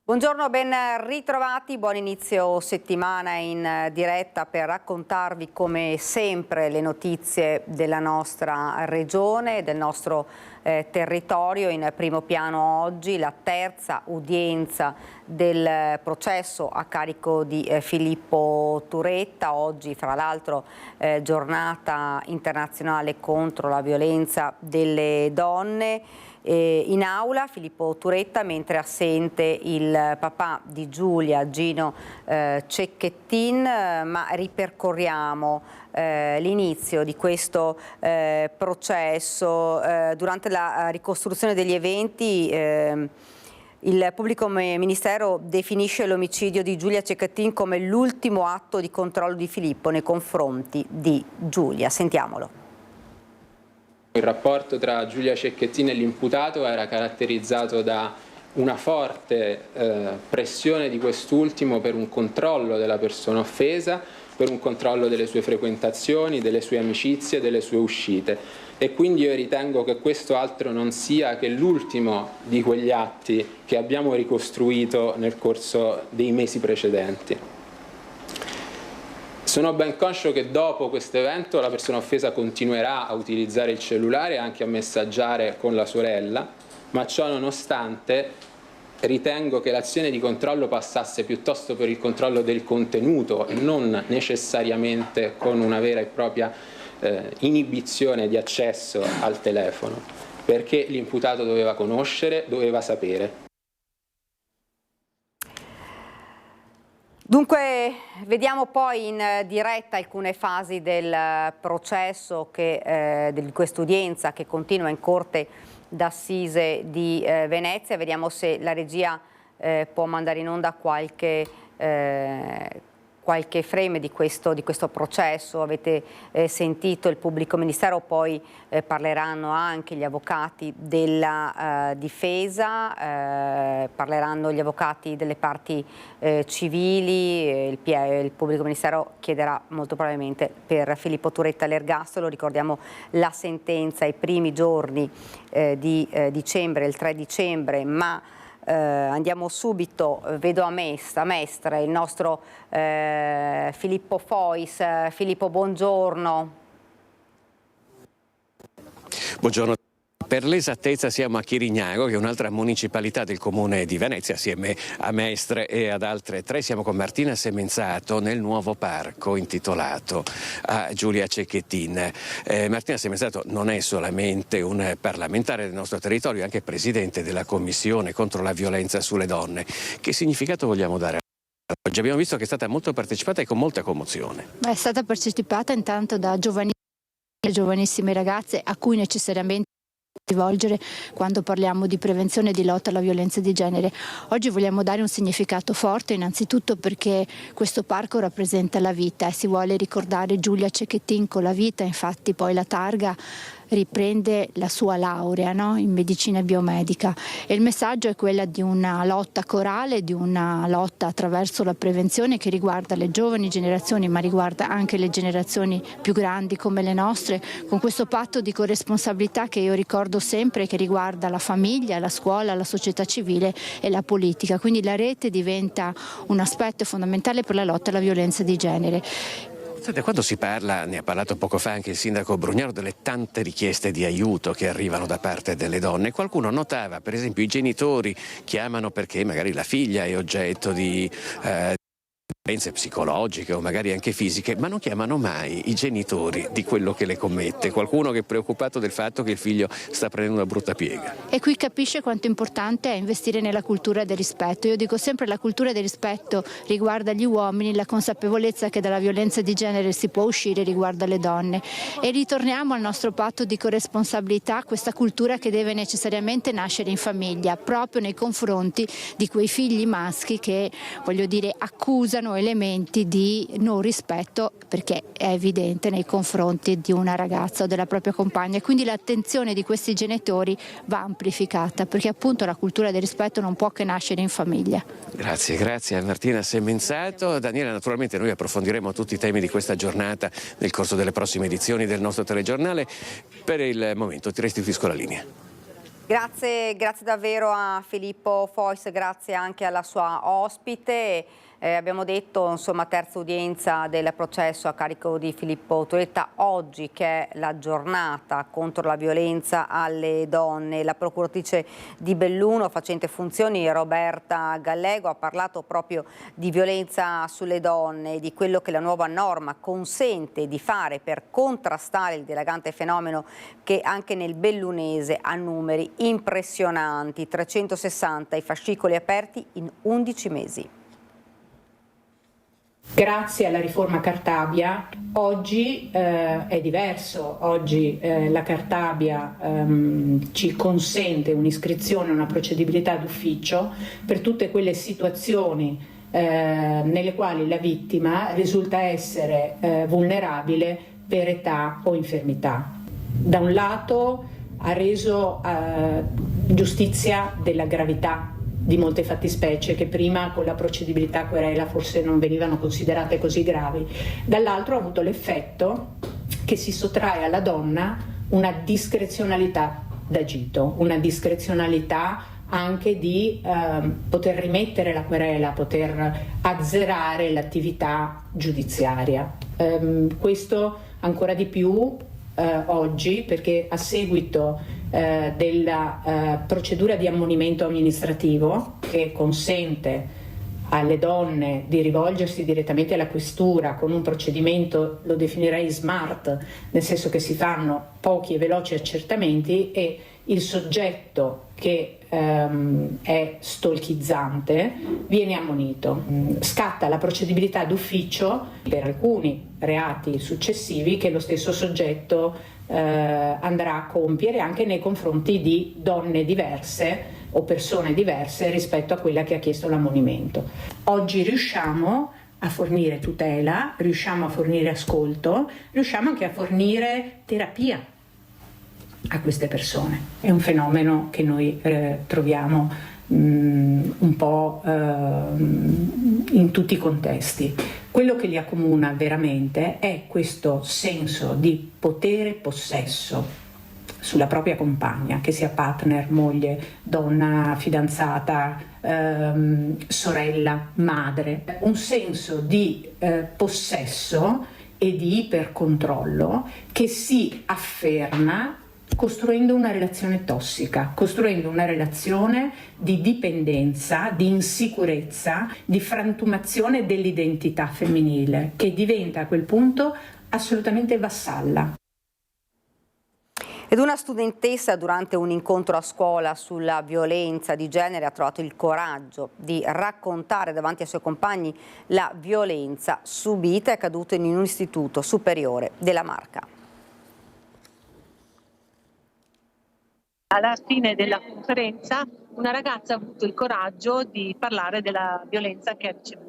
Buongiorno, ben ritrovati, buon inizio settimana in diretta per raccontarvi come sempre le notizie della nostra regione, del nostro territorio. In primo piano oggi la terza udienza del processo a carico di Filippo Turetta. Oggi fra l'altro giornata internazionale contro la violenza delle donne. In aula Filippo Turetta, mentre assente il papà di Giulia, Gino Cecchettin, ma ripercorriamo l'inizio di questo processo. Durante la ricostruzione degli eventi il pubblico ministero definisce l'omicidio di Giulia Cecchettin come l'ultimo atto di controllo di Filippo nei confronti di Giulia. Sentiamolo. Il rapporto tra Giulia Cecchettin e l'imputato era caratterizzato da una forte pressione di quest'ultimo per un controllo della persona offesa, per un controllo delle sue frequentazioni, delle sue amicizie, delle sue uscite. E quindi io ritengo che questo altro non sia che l'ultimo di quegli atti che abbiamo ricostruito nel corso dei mesi precedenti. Sono ben conscio che dopo questo evento la persona offesa continuerà a utilizzare il cellulare e anche a messaggiare con la sorella, ma ciò nonostante ritengo che l'azione di controllo passasse piuttosto per il controllo del contenuto e non necessariamente con una vera e propria inibizione di accesso al telefono, perché l'imputato doveva conoscere, doveva sapere. Dunque, vediamo poi in diretta alcune fasi del processo, di quest'udienza che continua in Corte d'Assise di Venezia. Vediamo se la regia può mandare in onda qualche frame di questo processo. Avete sentito il pubblico ministero, poi parleranno anche gli avvocati della difesa, parleranno gli avvocati delle parti civili. Il pubblico ministero chiederà molto probabilmente per Filippo Turetta l'ergastolo. Ricordiamo la sentenza ai primi giorni di dicembre, il 3 dicembre, ma andiamo subito, vedo a Mestre il nostro Filippo Fois. Filippo, buongiorno. Buongiorno. Per l'esattezza siamo a Chirignago, che è un'altra municipalità del comune di Venezia, assieme a Mestre e ad altre tre. Siamo con Martina Semenzato nel nuovo parco intitolato a Giulia Cecchettin. Martina Semenzato non è solamente un parlamentare del nostro territorio, è anche presidente della Commissione contro la violenza sulle donne. Che significato vogliamo dare oggi? Abbiamo visto che è stata molto partecipata e con molta commozione. È stata partecipata intanto da giovanissime ragazze a cui necessariamente rivolgere quando parliamo di prevenzione e di lotta alla violenza di genere. Oggi vogliamo dare un significato forte, innanzitutto perché questo parco rappresenta la vita e si vuole ricordare Giulia Cecchettin con la vita. Infatti poi la targa riprende la sua laurea, no? In medicina biomedica, e il messaggio è quella di una lotta corale, di una lotta attraverso la prevenzione che riguarda le giovani generazioni, ma riguarda anche le generazioni più grandi come le nostre, con questo patto di corresponsabilità che io ricordo sempre, che riguarda la famiglia, la scuola, la società civile e la politica. Quindi la rete diventa un aspetto fondamentale per la lotta alla violenza di genere. Quando si parla, ne ha parlato poco fa anche il sindaco Brugnaro, delle tante richieste di aiuto che arrivano da parte delle donne, qualcuno notava, per esempio, i genitori chiamano perché magari la figlia è oggetto di violenze psicologiche o magari anche fisiche, ma non chiamano mai i genitori di quello che le commette, qualcuno che è preoccupato del fatto che il figlio sta prendendo una brutta piega. E qui capisce quanto importante è investire nella cultura del rispetto. Io dico sempre la cultura del rispetto riguarda gli uomini, la consapevolezza che dalla violenza di genere si può uscire riguarda le donne. E ritorniamo al nostro patto di corresponsabilità, questa cultura che deve necessariamente nascere in famiglia, proprio nei confronti di quei figli maschi che, voglio dire, accusano elementi di non rispetto, perché è evidente, nei confronti di una ragazza o della propria compagna. Quindi l'attenzione di questi genitori va amplificata, perché appunto la cultura del rispetto non può che nascere in famiglia. Grazie a Martina Semenzato. Daniela, naturalmente noi approfondiremo tutti i temi di questa giornata nel corso delle prossime edizioni del nostro telegiornale. Per il momento ti restituisco la linea. Grazie davvero a Filippo Fois, grazie anche alla sua ospite. Abbiamo detto, insomma, terza udienza del processo a carico di Filippo Turetta, oggi che è la giornata contro la violenza alle donne. La procuratrice di Belluno, facente funzioni, Roberta Gallego, ha parlato proprio di violenza sulle donne, di quello che la nuova norma consente di fare per contrastare il dilagante fenomeno che anche nel bellunese ha numeri impressionanti, 360 i fascicoli aperti in 11 mesi. Grazie alla riforma Cartabia oggi è diverso, oggi la Cartabia ci consente un'iscrizione, una procedibilità d'ufficio per tutte quelle situazioni nelle quali la vittima risulta essere vulnerabile per età o infermità. Da un lato ha reso giustizia della gravità di molte fattispecie che prima con la procedibilità a querela forse non venivano considerate così gravi. Dall'altro ha avuto l'effetto che si sottrae alla donna una discrezionalità d'agito, una discrezionalità anche di poter rimettere la querela, poter azzerare l'attività giudiziaria. Questo ancora di più oggi, perché a seguito della procedura di ammonimento amministrativo che consente alle donne di rivolgersi direttamente alla questura con un procedimento, lo definirei smart, nel senso che si fanno pochi e veloci accertamenti e il soggetto che è stalkizzante viene ammonito. Scatta la procedibilità d'ufficio per alcuni reati successivi che lo stesso soggetto andrà a compiere anche nei confronti di donne diverse o persone diverse rispetto a quella che ha chiesto l'ammonimento. Oggi riusciamo a fornire tutela, riusciamo a fornire ascolto, riusciamo anche a fornire terapia a queste persone. È un fenomeno che noi troviamo un po' in tutti i contesti. Quello che li accomuna veramente è questo senso di potere possesso sulla propria compagna, che sia partner, moglie, donna, fidanzata, sorella, madre, un senso di possesso e di ipercontrollo che si afferma costruendo una relazione tossica, costruendo una relazione di dipendenza, di insicurezza, di frantumazione dell'identità femminile, che diventa a quel punto assolutamente vassalla. Ed una studentessa durante un incontro a scuola sulla violenza di genere ha trovato il coraggio di raccontare davanti ai suoi compagni la violenza subita e accaduta in un istituto superiore della Marca. Alla fine della conferenza una ragazza ha avuto il coraggio di parlare della violenza che ha ricevuto.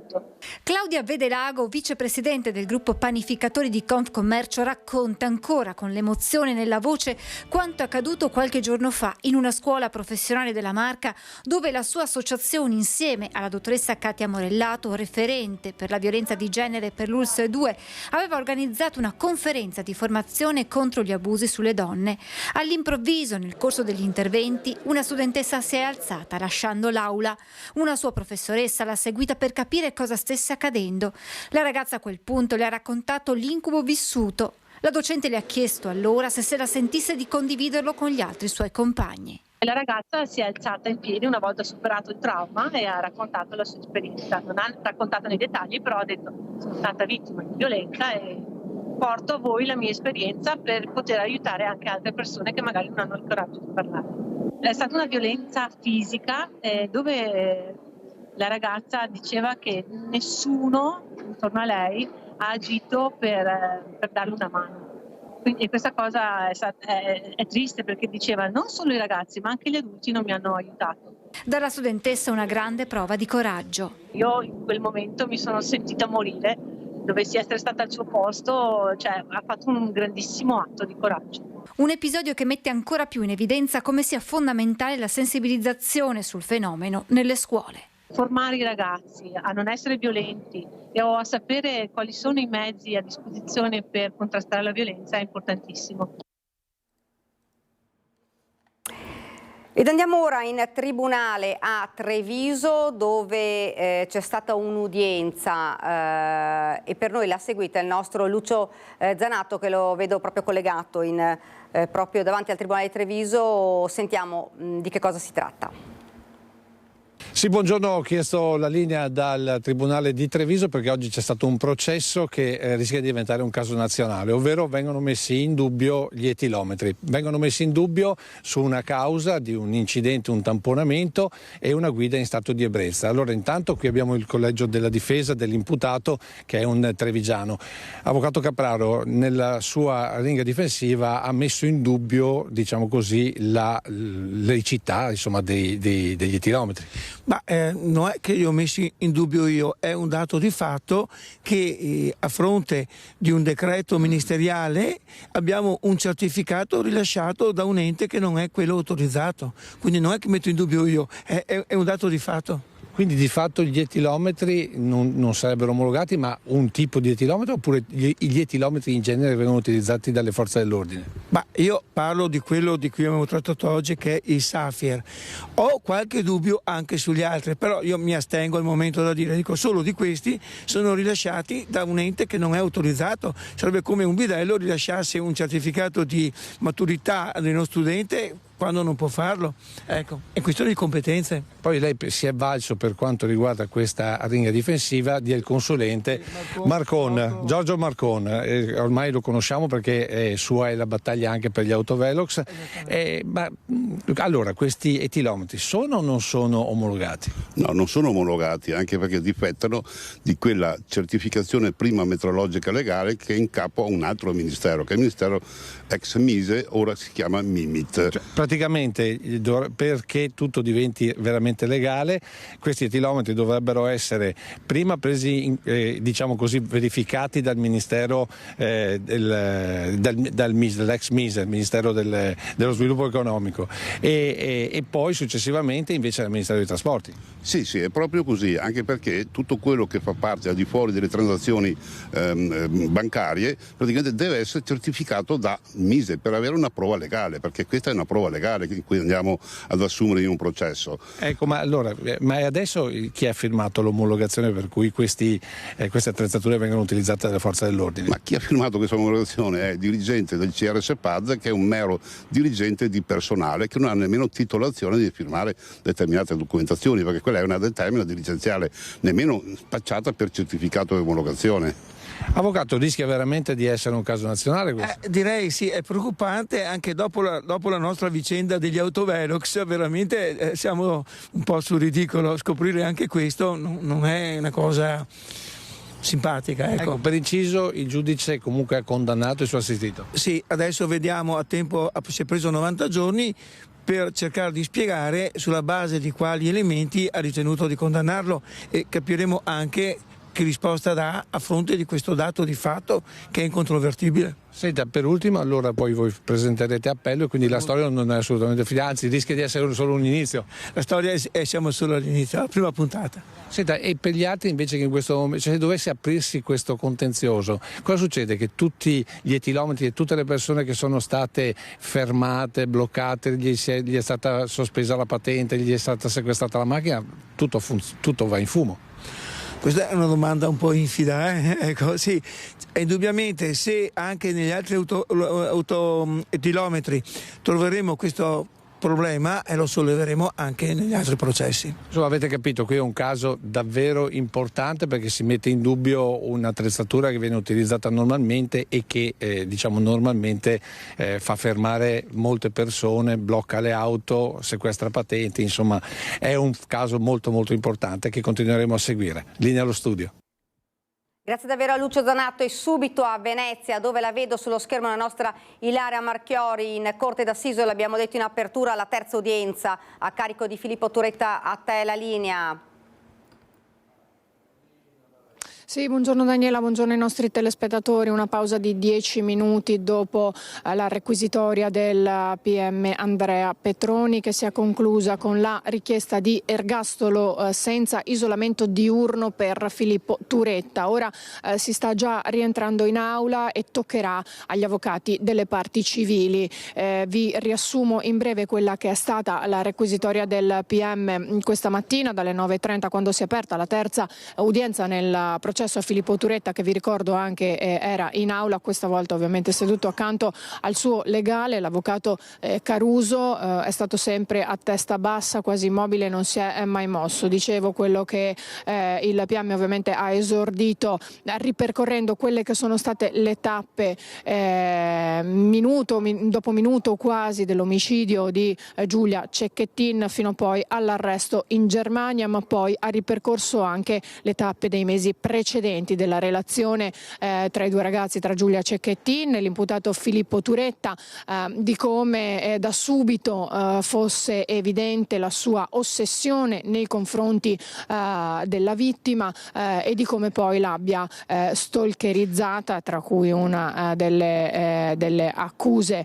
Claudia Vedelago, vicepresidente del gruppo panificatori di Confcommercio, racconta ancora con l'emozione nella voce quanto accaduto qualche giorno fa in una scuola professionale della Marca, dove la sua associazione, insieme alla dottoressa Katia Morellato, referente per la violenza di genere per l'ULSS 2, aveva organizzato una conferenza di formazione contro gli abusi sulle donne. All'improvviso, nel corso degli interventi, una studentessa si è alzata lasciando l'aula. Una sua professoressa l'ha seguita per capire cosa stesse accadendo. La ragazza a quel punto le ha raccontato l'incubo vissuto. La docente le ha chiesto allora se la sentisse di condividerlo con gli altri suoi compagni. La ragazza si è alzata in piedi una volta superato il trauma e ha raccontato la sua esperienza. Non ha raccontato nei dettagli, però ha detto: sono stata vittima di violenza e porto a voi la mia esperienza per poter aiutare anche altre persone che magari non hanno il coraggio di parlare. È stata una violenza fisica dove la ragazza diceva che nessuno intorno a lei ha agito per darle una mano. Quindi questa cosa è triste, perché diceva non solo i ragazzi ma anche gli adulti non mi hanno aiutato. Dalla studentessa una grande prova di coraggio. Io in quel momento mi sono sentita morire, dovessi essere stata al suo posto, cioè ha fatto un grandissimo atto di coraggio. Un episodio che mette ancora più in evidenza come sia fondamentale la sensibilizzazione sul fenomeno nelle scuole. Formare i ragazzi a non essere violenti e a sapere quali sono i mezzi a disposizione per contrastare la violenza è importantissimo. Ed andiamo ora in tribunale a Treviso, dove c'è stata un'udienza e per noi l'ha seguita il nostro Lucio Zanato, che lo vedo proprio collegato proprio davanti al tribunale di Treviso. Sentiamo di che cosa si tratta. Sì, buongiorno, ho chiesto la linea dal Tribunale di Treviso perché oggi c'è stato un processo che rischia di diventare un caso nazionale, ovvero vengono messi in dubbio gli etilometri. Vengono messi in dubbio su una causa di un incidente, un tamponamento e una guida in stato di ebbrezza. Allora intanto qui abbiamo il collegio della difesa dell'imputato, che è un trevigiano. Avvocato Capraro, nella sua ringa difensiva ha messo in dubbio, diciamo così, la laicità, insomma, degli etilometri. Ma non è che li ho messi in dubbio io, è un dato di fatto che a fronte di un decreto ministeriale abbiamo un certificato rilasciato da un ente che non è quello autorizzato, quindi non è che metto in dubbio io, è un dato di fatto. Quindi di fatto gli etilometri non sarebbero omologati, ma un tipo di etilometro, oppure gli etilometri in genere vengono utilizzati dalle forze dell'ordine? Ma io parlo di quello di cui abbiamo trattato oggi, che è il Sapphire. Ho qualche dubbio anche sugli altri, però io mi astengo al momento da dire, dico solo di questi sono rilasciati da un ente che non è autorizzato. Sarebbe come un bidello rilasciasse un certificato di maturità ad uno studente quando non può farlo. Ecco, è questione di competenze. Poi lei si è avvalso, per quanto riguarda questa ringa difensiva, del consulente Giorgio Marcon. Ormai lo conosciamo perché sua è la battaglia anche per gli autovelox. Allora, questi etilometri sono o non sono omologati? No, non sono omologati, anche perché difettano di quella certificazione prima metrologica legale che è in capo a un altro ministero, che è il ministero ex Mise, ora si chiama Mimit. Praticamente, perché tutto diventi veramente legale, questi etilometri dovrebbero essere prima presi, diciamo così, verificati dal Ministero dell'ex Mise, il Ministero dello Sviluppo Economico, e poi successivamente invece dal Ministero dei Trasporti. Sì, è proprio così, anche perché tutto quello che fa parte al di fuori delle transazioni bancarie praticamente deve essere certificato da Mise per avere una prova legale, perché questa è una prova legale in cui andiamo ad assumere in un processo. Ecco, ma adesso chi ha firmato l'omologazione per cui queste attrezzature vengono utilizzate dalle forze dell'ordine? Ma chi ha firmato questa omologazione è il dirigente del CRSPAD, che è un mero dirigente di personale che non ha nemmeno titolazione di firmare determinate documentazioni, perché quella è una determina dirigenziale, nemmeno spacciata per certificato di omologazione. Avvocato, rischia veramente di essere un caso nazionale questo? Direi sì, è preoccupante anche dopo la nostra vicenda degli autovelox, veramente siamo un po' sul ridicolo, scoprire anche questo non è una cosa simpatica. Ecco, per inciso il giudice comunque ha condannato il suo assistito? Sì, adesso vediamo, si è preso 90 giorni per cercare di spiegare sulla base di quali elementi ha ritenuto di condannarlo, e capiremo anche che risposta dà a fronte di questo dato di fatto che è incontrovertibile. Senta, per ultimo, allora poi voi presenterete appello e quindi la storia non è assolutamente finita, anzi rischia di essere solo un inizio. La storia siamo solo all'inizio, la prima puntata. Senta, e per gli altri invece che in questo momento, se dovesse aprirsi questo contenzioso, cosa succede? Che tutti gli etilometri e tutte le persone che sono state fermate, bloccate, gli è stata sospesa la patente, gli è stata sequestrata la macchina, tutto va in fumo? Questa è una domanda un po' infida, Ecco, sì, indubbiamente se anche negli altri etilometri troveremo questo problema e lo solleveremo anche negli altri processi. Insomma, avete capito, qui è un caso davvero importante perché si mette in dubbio un'attrezzatura che viene utilizzata normalmente e che normalmente fa fermare molte persone, blocca le auto, sequestra patenti, insomma è un caso molto molto importante che continueremo a seguire. Linea allo studio. Grazie davvero a Lucio Zanato e subito a Venezia, dove la vedo sullo schermo la nostra Ilaria Marchiori in Corte d'Assise, l'abbiamo detto in apertura, la terza udienza a carico di Filippo Turetta. A te la linea. Sì, buongiorno Daniela, buongiorno ai nostri telespettatori. Una pausa di 10 minuti dopo la requisitoria del PM Andrea Petroni, che si è conclusa con la richiesta di ergastolo senza isolamento diurno per Filippo Turetta. Ora si sta già rientrando in aula e toccherà agli avvocati delle parti civili. Vi riassumo in breve quella che è stata la requisitoria del PM questa mattina dalle 9:30, quando si è aperta la terza udienza nel processo a Filippo Turetta, che vi ricordo anche era in aula, questa volta ovviamente seduto accanto al suo legale, l'avvocato Caruso. È stato sempre a testa bassa, quasi immobile, non si è mai mosso. Dicevo, quello che il PM ovviamente ha esordito ripercorrendo quelle che sono state le tappe minuto dopo minuto quasi dell'omicidio di Giulia Cecchettin fino poi all'arresto in Germania, ma poi ha ripercorso anche le tappe dei mesi precedenti della relazione tra i due ragazzi, tra Giulia Cecchettin e l'imputato Filippo Turetta, di come da subito fosse evidente la sua ossessione nei confronti della vittima e di come poi l'abbia stalkerizzata, tra cui una delle accuse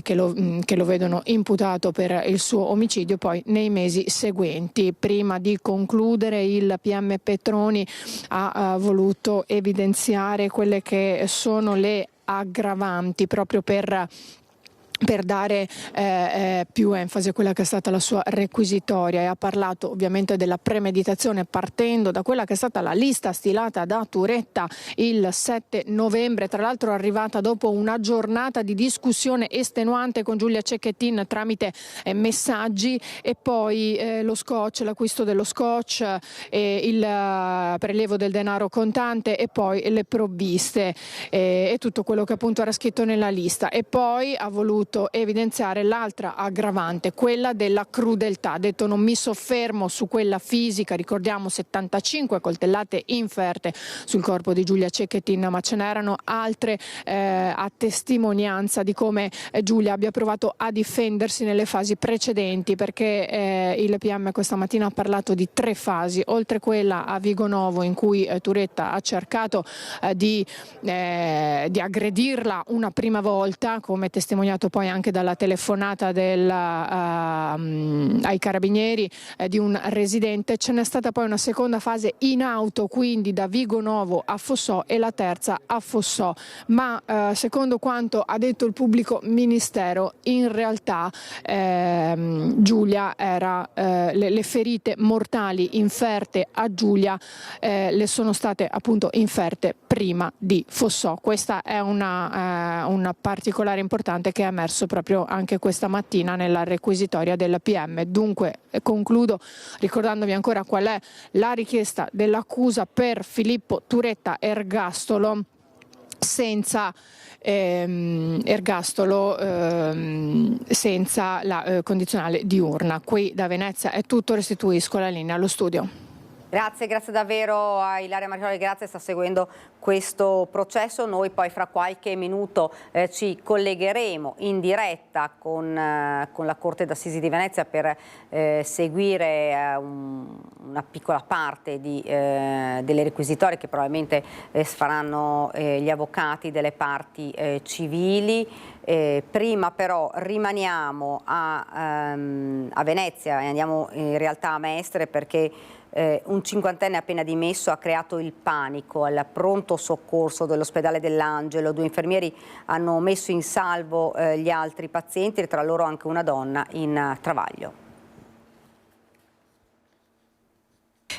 che lo vedono imputato per il suo omicidio poi nei mesi seguenti. Prima di concludere, il PM Petroni ha voluto evidenziare quelle che sono le aggravanti proprio per dare più enfasi a quella che è stata la sua requisitoria, e ha parlato ovviamente della premeditazione partendo da quella che è stata la lista stilata da Turetta il 7 novembre, tra l'altro arrivata dopo una giornata di discussione estenuante con Giulia Cecchettin tramite messaggi, e poi l'acquisto dello scotch, il prelievo del denaro contante e poi le provviste e tutto quello che appunto era scritto nella lista. E poi ha voluto evidenziare l'altra aggravante, quella della crudeltà. Ha detto: non mi soffermo su quella fisica, ricordiamo 75 coltellate inferte sul corpo di Giulia Cecchettin, ma ce n'erano altre a testimonianza di come Giulia abbia provato a difendersi nelle fasi precedenti, perché il PM questa mattina ha parlato di 3 fasi, oltre quella a Vigonovo in cui Turetta ha cercato di aggredirla una prima volta, come testimoniato poi anche dalla telefonata ai carabinieri di un residente. Ce n'è stata poi una seconda fase in auto, quindi da Vigonovo a Fossò, e la terza a Fossò, ma secondo quanto ha detto il pubblico ministero, in realtà Giulia le ferite mortali inferte a Giulia le sono state appunto inferte prima di Fossò. Questa è una particolare importante che è emerso proprio anche questa mattina nella requisitoria del PM. Dunque concludo ricordandovi ancora qual è la richiesta dell'accusa per Filippo Turetta: ergastolo senza senza la condizionale diurna. Qui da Venezia è tutto, restituisco la linea allo studio. Grazie davvero a Ilaria Marchioli, grazie, sta seguendo questo processo. Noi poi fra qualche minuto ci collegheremo in diretta con la Corte d'Assisi di Venezia per seguire una piccola parte delle requisitorie che probabilmente faranno gli avvocati delle parti civili. Prima però rimaniamo a Venezia e andiamo in realtà a Mestre, perché un 50enne appena dimesso ha creato il panico al pronto soccorso dell'ospedale dell'Angelo. 2 infermieri hanno messo in salvo gli altri pazienti, e tra loro anche una donna in travaglio.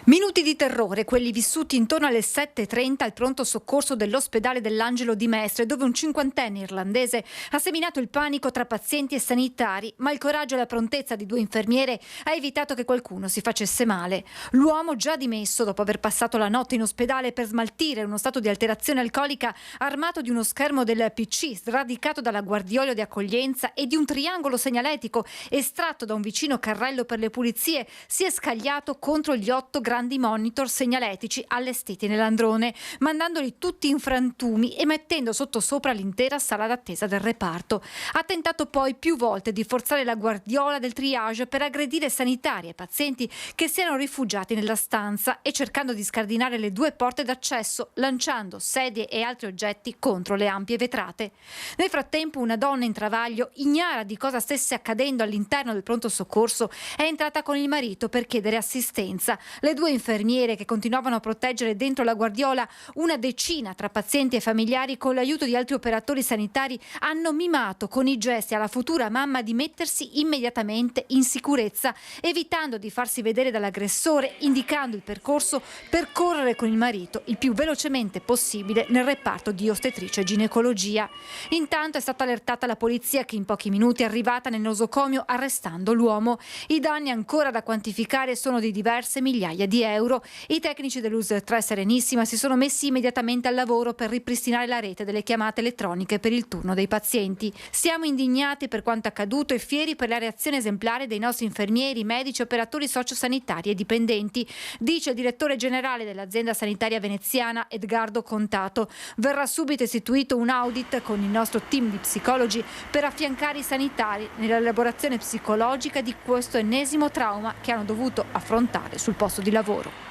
Minuti di terrore, quelli vissuti intorno alle 7:30 al pronto soccorso dell'ospedale dell'Angelo di Mestre, dove un 50enne irlandese ha seminato il panico tra pazienti e sanitari, ma il coraggio e la prontezza di 2 infermiere ha evitato che qualcuno si facesse male. L'uomo, già dimesso dopo aver passato la notte in ospedale per smaltire uno stato di alterazione alcolica, armato di uno schermo del PC sradicato dalla guardiolo di accoglienza e di un triangolo segnaletico estratto da un vicino carrello per le pulizie, si è scagliato contro gli 8 grandi installando i monitor segnaletici allestiti nell'androne, mandandoli tutti in frantumi e mettendo sottosopra l'intera sala d'attesa del reparto. Ha tentato poi più volte di forzare la guardiola del triage per aggredire sanitari e pazienti che si erano rifugiati nella stanza e cercando di scardinare le 2 porte d'accesso, lanciando sedie e altri oggetti contro le ampie vetrate. Nel frattempo una donna in travaglio, ignara di cosa stesse accadendo all'interno del pronto soccorso, è entrata con il marito per chiedere assistenza. Le 2 infermiere che continuavano a proteggere dentro la guardiola una decina tra pazienti e familiari, con l'aiuto di altri operatori sanitari, hanno mimato con i gesti alla futura mamma di mettersi immediatamente in sicurezza, evitando di farsi vedere dall'aggressore, indicando il percorso per correre con il marito il più velocemente possibile nel reparto di ostetricia e ginecologia. Intanto è stata allertata la polizia, che in pochi minuti è arrivata nel nosocomio arrestando l'uomo. I danni ancora da quantificare sono di diverse migliaia di euro. I tecnici dell'USL 3 Serenissima si sono messi immediatamente al lavoro per ripristinare la rete delle chiamate elettroniche per il turno dei pazienti. Siamo indignati per quanto accaduto e fieri per la reazione esemplare dei nostri infermieri, medici, operatori sociosanitari e dipendenti, dice il direttore generale dell'azienda sanitaria veneziana Edgardo Contato. Verrà subito istituito un audit con il nostro team di psicologi per affiancare i sanitari nell'elaborazione psicologica di questo ennesimo trauma che hanno dovuto affrontare sul posto di lavoro.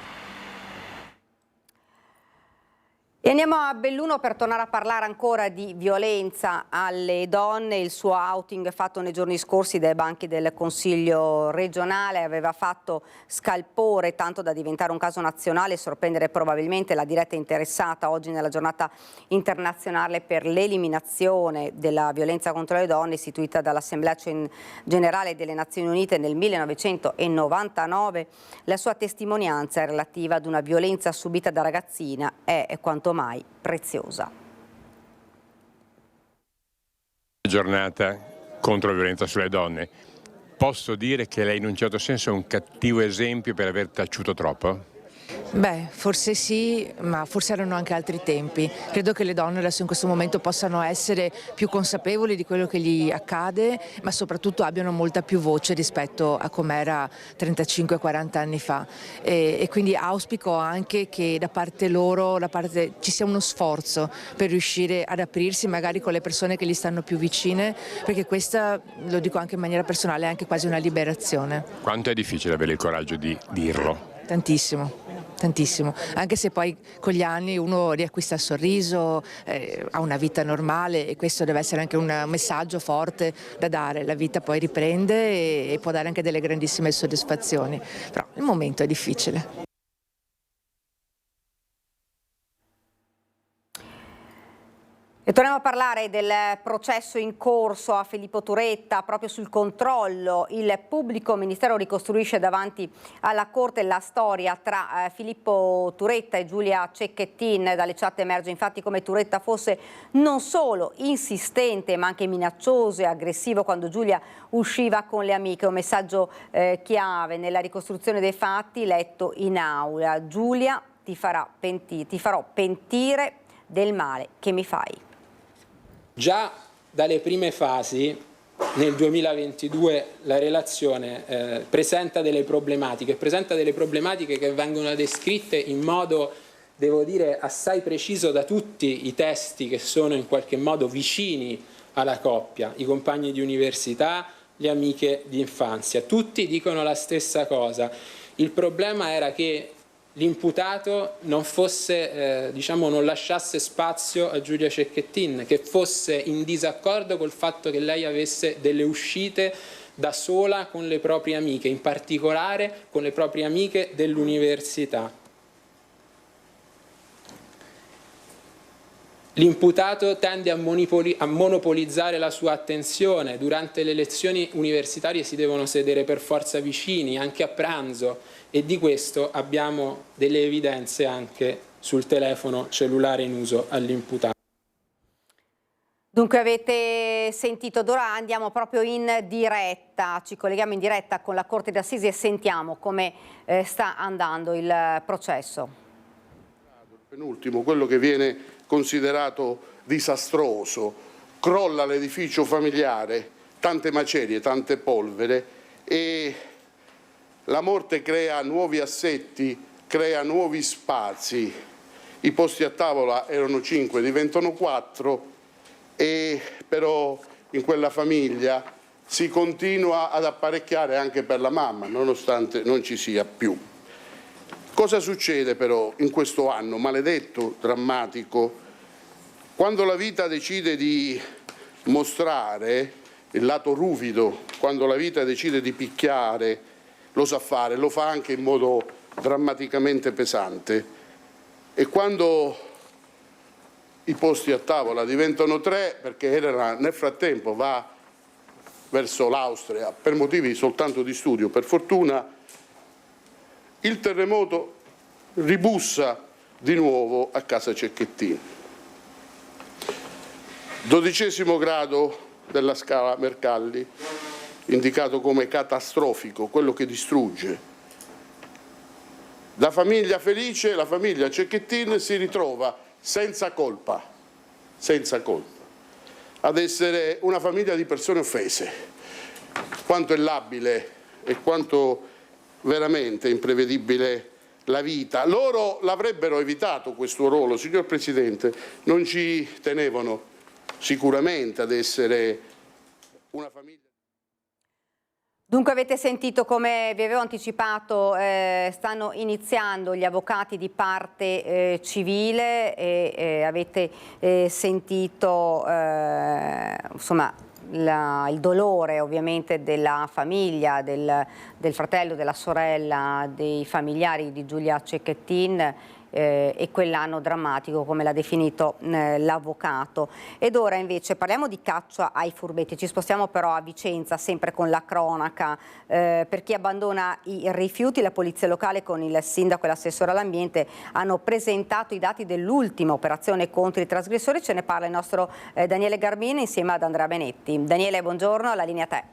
E andiamo a Belluno per tornare a parlare ancora di violenza alle donne. Il suo outing fatto nei giorni scorsi dai banchi del Consiglio regionale aveva fatto scalpore, tanto da diventare un caso nazionale e sorprendere probabilmente la diretta interessata oggi nella giornata internazionale per l'eliminazione della violenza contro le donne, istituita dall'Assemblea Generale delle Nazioni Unite nel 1999. La sua testimonianza relativa ad una violenza subita da ragazzina è quanto mai preziosa. Giornata contro la violenza sulle donne. Posso dire che lei in un certo senso è un cattivo esempio per aver taciuto troppo? Beh, forse sì, ma forse erano anche altri tempi. Credo che le donne adesso in questo momento possano essere più consapevoli di quello che gli accade, ma soprattutto abbiano molta più voce rispetto a com'era 35-40 anni fa. E quindi auspico anche che da parte loro ci sia uno sforzo per riuscire ad aprirsi magari con le persone che gli stanno più vicine, perché questa, lo dico anche in maniera personale, è anche quasi una liberazione. Quanto è difficile avere il coraggio di dirlo? Tantissimo, anche se poi con gli anni uno riacquista il sorriso, ha una vita normale, e questo deve essere anche un messaggio forte da dare. La vita poi riprende e può dare anche delle grandissime soddisfazioni, però il momento è difficile. E torniamo a parlare del processo in corso a Filippo Turetta, proprio sul controllo. Il pubblico ministero ricostruisce davanti alla Corte la storia tra Filippo Turetta e Giulia Cecchettin. Dalle chat emerge infatti come Turetta fosse non solo insistente ma anche minaccioso e aggressivo quando Giulia usciva con le amiche. Un messaggio chiave nella ricostruzione dei fatti letto in aula: Giulia, ti farò pentire del male che mi fai. Già dalle prime fasi, nel 2022, la relazione presenta delle problematiche che vengono descritte in modo, devo dire, assai preciso da tutti i testi che sono in qualche modo vicini alla coppia, i compagni di università, le amiche di infanzia. Tutti dicono la stessa cosa. Il problema era che l'imputato non fosse, non lasciasse spazio a Giulia Cecchettin, che fosse in disaccordo col fatto che lei avesse delle uscite da sola con le proprie amiche, in particolare con le proprie amiche dell'università. L'imputato tende a monopolizzare la sua attenzione. Durante le lezioni universitarie si devono sedere per forza vicini, anche a pranzo, e di questo abbiamo delle evidenze anche sul telefono cellulare in uso all'imputato. Dunque avete sentito, ora andiamo proprio in diretta, ci colleghiamo in diretta con la Corte d'Assise e sentiamo come sta andando il processo. Il penultimo, quello che viene considerato disastroso, crolla l'edificio familiare, tante macerie, tante polvere, e la morte crea nuovi assetti crea nuovi spazi. I posti a tavola erano 5, diventano 4, e però in quella famiglia si continua ad apparecchiare anche per la mamma, nonostante non ci sia più. Cosa succede però in questo anno maledetto, drammatico? Quando la vita decide di mostrare il lato ruvido, quando la vita decide di picchiare, lo sa fare, lo fa anche in modo drammaticamente pesante. E quando i posti a tavola diventano 3, perché Elena nel frattempo va verso l'Austria per motivi soltanto di studio, per fortuna, il terremoto ribussa di nuovo a casa Cecchettin. 12° grado della scala Mercalli, indicato come catastrofico, quello che distrugge. Da famiglia felice, la famiglia Cecchettin si ritrova senza colpa, ad essere una famiglia di persone offese. Quanto è labile e quanto veramente imprevedibile la vita. Loro l'avrebbero evitato questo ruolo, signor Presidente, non ci tenevano sicuramente ad essere una famiglia. Dunque avete sentito, come vi avevo anticipato, stanno iniziando gli avvocati di parte civile e avete sentito insomma, il dolore ovviamente della famiglia, del fratello, della sorella, dei familiari di Giulia Cecchettin, e quell'anno drammatico, come l'ha definito l'avvocato. Ed ora invece parliamo di caccia ai furbetti. Ci spostiamo però a Vicenza, sempre con la cronaca. Per chi abbandona i rifiuti, la polizia locale con il sindaco e l'assessore all'ambiente hanno presentato i dati dell'ultima operazione contro i trasgressori. Ce ne parla il nostro Daniele Garbini insieme ad Andrea Benetti. Daniele, buongiorno, la linea a te.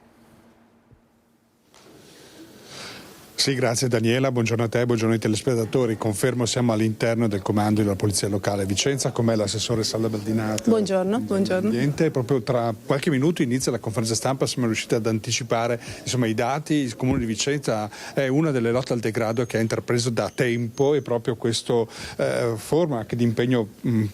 Sì, grazie Daniela, buongiorno a te, buongiorno ai telespettatori. Confermo, siamo all'interno del comando della Polizia Locale Vicenza, con me l'assessore Salla Baldinato. Buongiorno, buongiorno. Proprio tra qualche minuto inizia la conferenza stampa, siamo riusciti ad anticipare i dati. Il Comune di Vicenza è una delle lotte al degrado che ha intrapreso da tempo, e proprio questa forma anche di impegno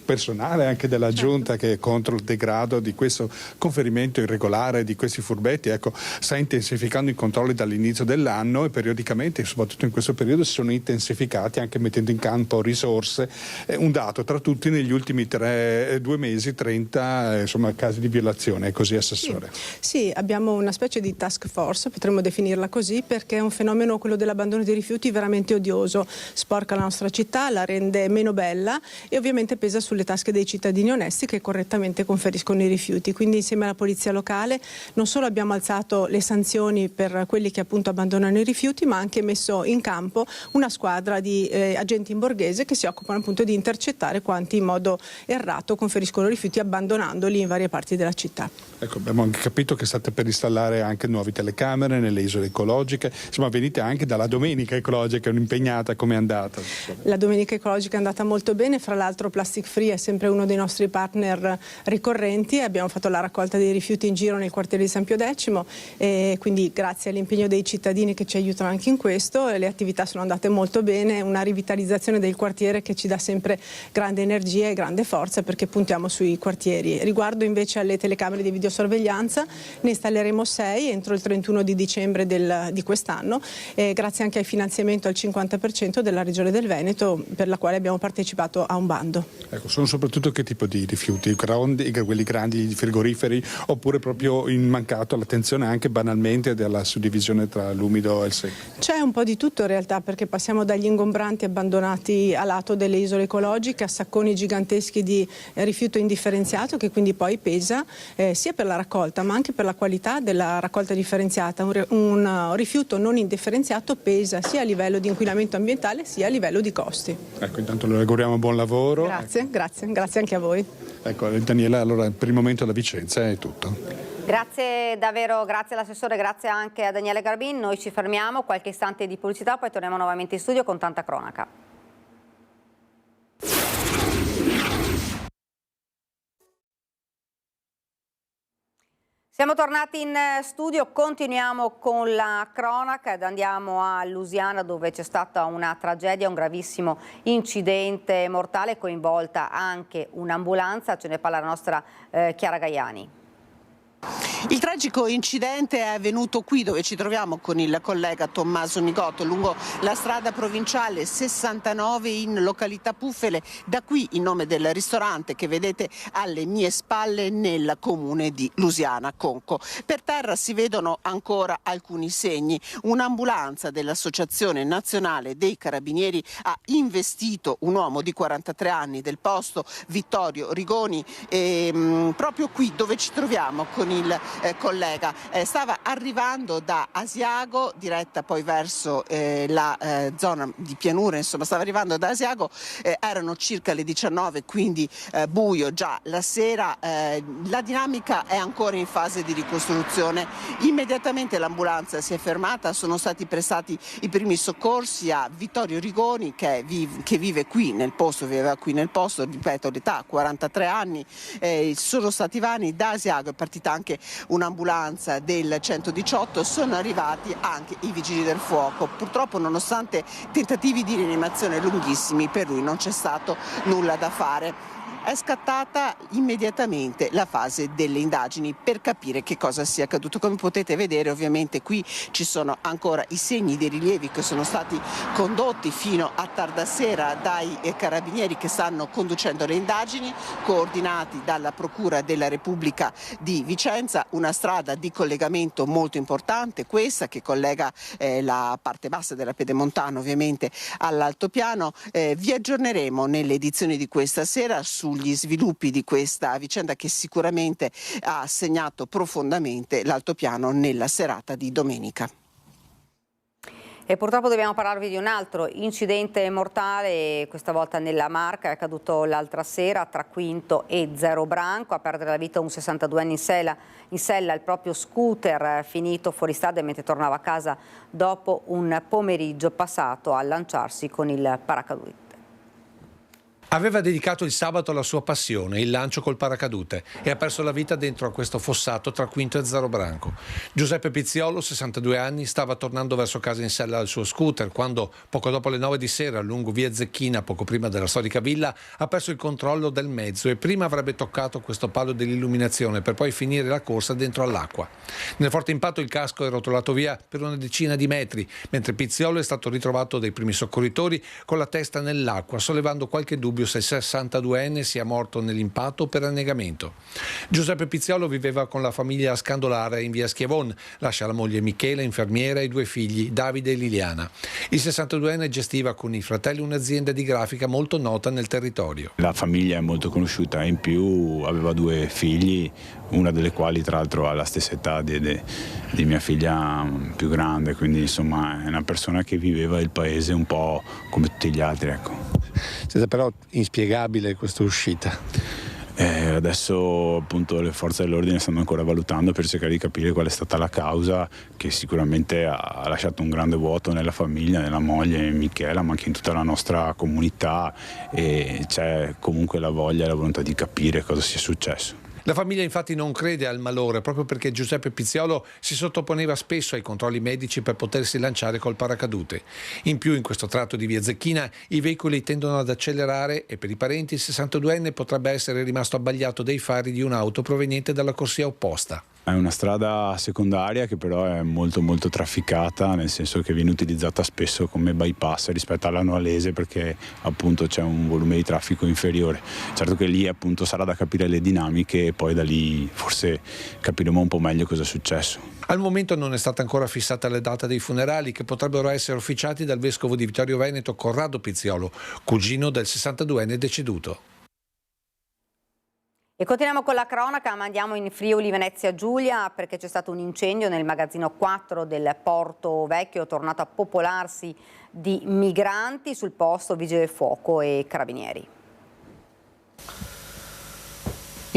personale anche della Giunta, che è contro il degrado di questo conferimento irregolare di questi furbetti, sta intensificando i controlli dall'inizio dell'anno, e periodicamente, soprattutto in questo periodo, si sono intensificati anche mettendo in campo risorse. Un dato tra tutti: negli ultimi 2 mesi 30 casi di violazione. È così, assessore? Sì, abbiamo una specie di task force, potremmo definirla così, perché è un fenomeno, quello dell'abbandono dei rifiuti, veramente odioso. Sporca la nostra città, la rende meno bella e ovviamente pesa sulle tasche dei cittadini onesti che correttamente conferiscono i rifiuti. Quindi insieme alla polizia locale non solo abbiamo alzato le sanzioni per quelli che appunto abbandonano i rifiuti, ma anche messo in campo una squadra di agenti in borghese che si occupano appunto di intercettare quanti in modo errato conferiscono rifiuti abbandonandoli in varie parti della città. Abbiamo anche capito che state per installare anche nuove telecamere nelle isole ecologiche. Venite anche dalla Domenica Ecologica, un'impegnata. Come è andata? La Domenica Ecologica è andata molto bene, fra l'altro Plastic Free è sempre uno dei nostri partner ricorrenti. Abbiamo fatto la raccolta dei rifiuti in giro nel quartiere di San Pio X, e quindi grazie all'impegno dei cittadini che ci aiutano anche in questo, le attività sono andate molto bene, una rivitalizzazione del quartiere che ci dà sempre grande energia e grande forza, perché puntiamo sui quartieri. Riguardo invece alle telecamere di videosorveglianza, ne installeremo 6 entro il 31 di dicembre di quest'anno, grazie anche al finanziamento al 50% della Regione del Veneto, per la quale abbiamo partecipato a un bando. Sono soprattutto che tipo di rifiuti? Quelli grandi, i frigoriferi, oppure proprio in mancato l'attenzione anche banalmente della suddivisione tra l'umido e il secco? C'è un po' di tutto in realtà, perché passiamo dagli ingombranti abbandonati a lato delle isole ecologiche a sacconi giganteschi di rifiuto indifferenziato, che quindi poi pesa sia per la raccolta ma anche per la qualità della raccolta differenziata. Un rifiuto non indifferenziato pesa sia a livello di inquinamento ambientale sia a livello di costi. Intanto le auguriamo buon lavoro. Grazie anche a voi. Daniela, allora per il momento da Vicenza è tutto. Grazie davvero, grazie all'assessore, grazie anche a Daniele Garbin. Noi ci fermiamo, qualche istante di pubblicità, poi torniamo nuovamente in studio con tanta cronaca. Siamo tornati in studio, continuiamo con la cronaca ed andiamo a Lusiana, dove c'è stata una tragedia, un gravissimo incidente mortale, coinvolta anche un'ambulanza. Ce ne parla la nostra Chiara Gaiani. Il tragico incidente è avvenuto qui dove ci troviamo con il collega Tommaso Migotto, lungo la strada provinciale 69 in località Puffele, da qui il nome del ristorante che vedete alle mie spalle nel comune di Lusiana Conco. Per terra si vedono ancora alcuni segni. Un'ambulanza dell'Associazione Nazionale dei Carabinieri ha investito un uomo di 43 anni del posto, Vittorio Rigoni, proprio qui dove ci troviamo con il collega. Stava arrivando da Asiago, diretta poi verso la zona di pianura, insomma stava arrivando da Asiago, erano circa le 19, quindi buio già la sera. La dinamica è ancora in fase di ricostruzione. Immediatamente l'ambulanza si è fermata, sono stati prestati i primi soccorsi a Vittorio Rigoni che vive qui nel posto, viveva qui nel posto, ripeto l'età 43 anni. Sono stati vani, da Asiago è partita anche un'ambulanza del 118, sono arrivati anche i vigili del fuoco. Purtroppo, nonostante tentativi di rianimazione lunghissimi, per lui non c'è stato nulla da fare. È scattata immediatamente la fase delle indagini per capire che cosa sia accaduto. Come potete vedere, ovviamente qui ci sono ancora i segni dei rilievi che sono stati condotti fino a tarda sera dai carabinieri che stanno conducendo le indagini, coordinati dalla Procura della Repubblica di Vicenza. Una strada di collegamento molto importante, questa che collega la parte bassa della Pedemontana ovviamente all'altopiano. Vi aggiorneremo nelle edizioni di questa sera sugli sviluppi di questa vicenda che sicuramente ha segnato profondamente l'altopiano nella serata di domenica. E purtroppo dobbiamo parlarvi di un altro incidente mortale, questa volta nella Marca. È accaduto l'altra sera tra Quinto e Zero Branco. A perdere la vita un 62enne in sella al proprio scooter finito fuori strada mentre tornava a casa dopo un pomeriggio passato a lanciarsi con il paracadute. Aveva dedicato il sabato alla sua passione, il lancio col paracadute, e ha perso la vita dentro a questo fossato tra Quinto e Zero Branco. Giuseppe Pizziolo, 62 anni, stava tornando verso casa in sella al suo scooter quando, poco dopo le 9 di sera, lungo via Zecchina, poco prima della storica villa, ha perso il controllo del mezzo e prima avrebbe toccato questo palo dell'illuminazione per poi finire la corsa dentro all'acqua. Nel forte impatto il casco è rotolato via per una decina di metri, mentre Pizziolo è stato ritrovato dai primi soccorritori con la testa nell'acqua, sollevando qualche dubbio se il 62enne sia morto nell'impatto o per annegamento. Giuseppe Pizziolo viveva con la famiglia a Scandolare in via Schiavon, lascia la moglie Michela, infermiera, e i 2 figli, Davide e Liliana. Il 62enne gestiva con i fratelli un'azienda di grafica molto nota nel territorio. La famiglia è molto conosciuta, in più aveva 2 figli, una delle quali tra l'altro ha la stessa età di mia figlia più grande, quindi insomma è una persona che viveva il paese un po' come tutti gli altri, ecco. Siete però inspiegabile questa uscita. Adesso appunto le forze dell'ordine stanno ancora valutando per cercare di capire qual è stata la causa, che sicuramente ha lasciato un grande vuoto nella famiglia, nella moglie Michela, ma anche in tutta la nostra comunità, e c'è comunque la voglia e la volontà di capire cosa sia successo. La famiglia infatti non crede al malore, proprio perché Giuseppe Pizziolo si sottoponeva spesso ai controlli medici per potersi lanciare col paracadute. In più, in questo tratto di via Zecchina i veicoli tendono ad accelerare e per i parenti il 62enne potrebbe essere rimasto abbagliato dai fari di un'auto proveniente dalla corsia opposta. È una strada secondaria che però è molto molto trafficata, nel senso che viene utilizzata spesso come bypass rispetto all'Annualese, perché appunto c'è un volume di traffico inferiore. Certo che lì appunto sarà da capire le dinamiche e poi da lì forse capiremo un po' meglio cosa è successo. Al momento non è stata ancora fissata la data dei funerali, che potrebbero essere officiati dal vescovo di Vittorio Veneto Corrado Pizziolo, cugino del 62enne deceduto. E continuiamo con la cronaca, ma andiamo in Friuli Venezia Giulia, perché c'è stato un incendio nel magazzino 4 del Porto Vecchio, tornato a popolarsi di migranti. Sul posto vigili del fuoco e carabinieri.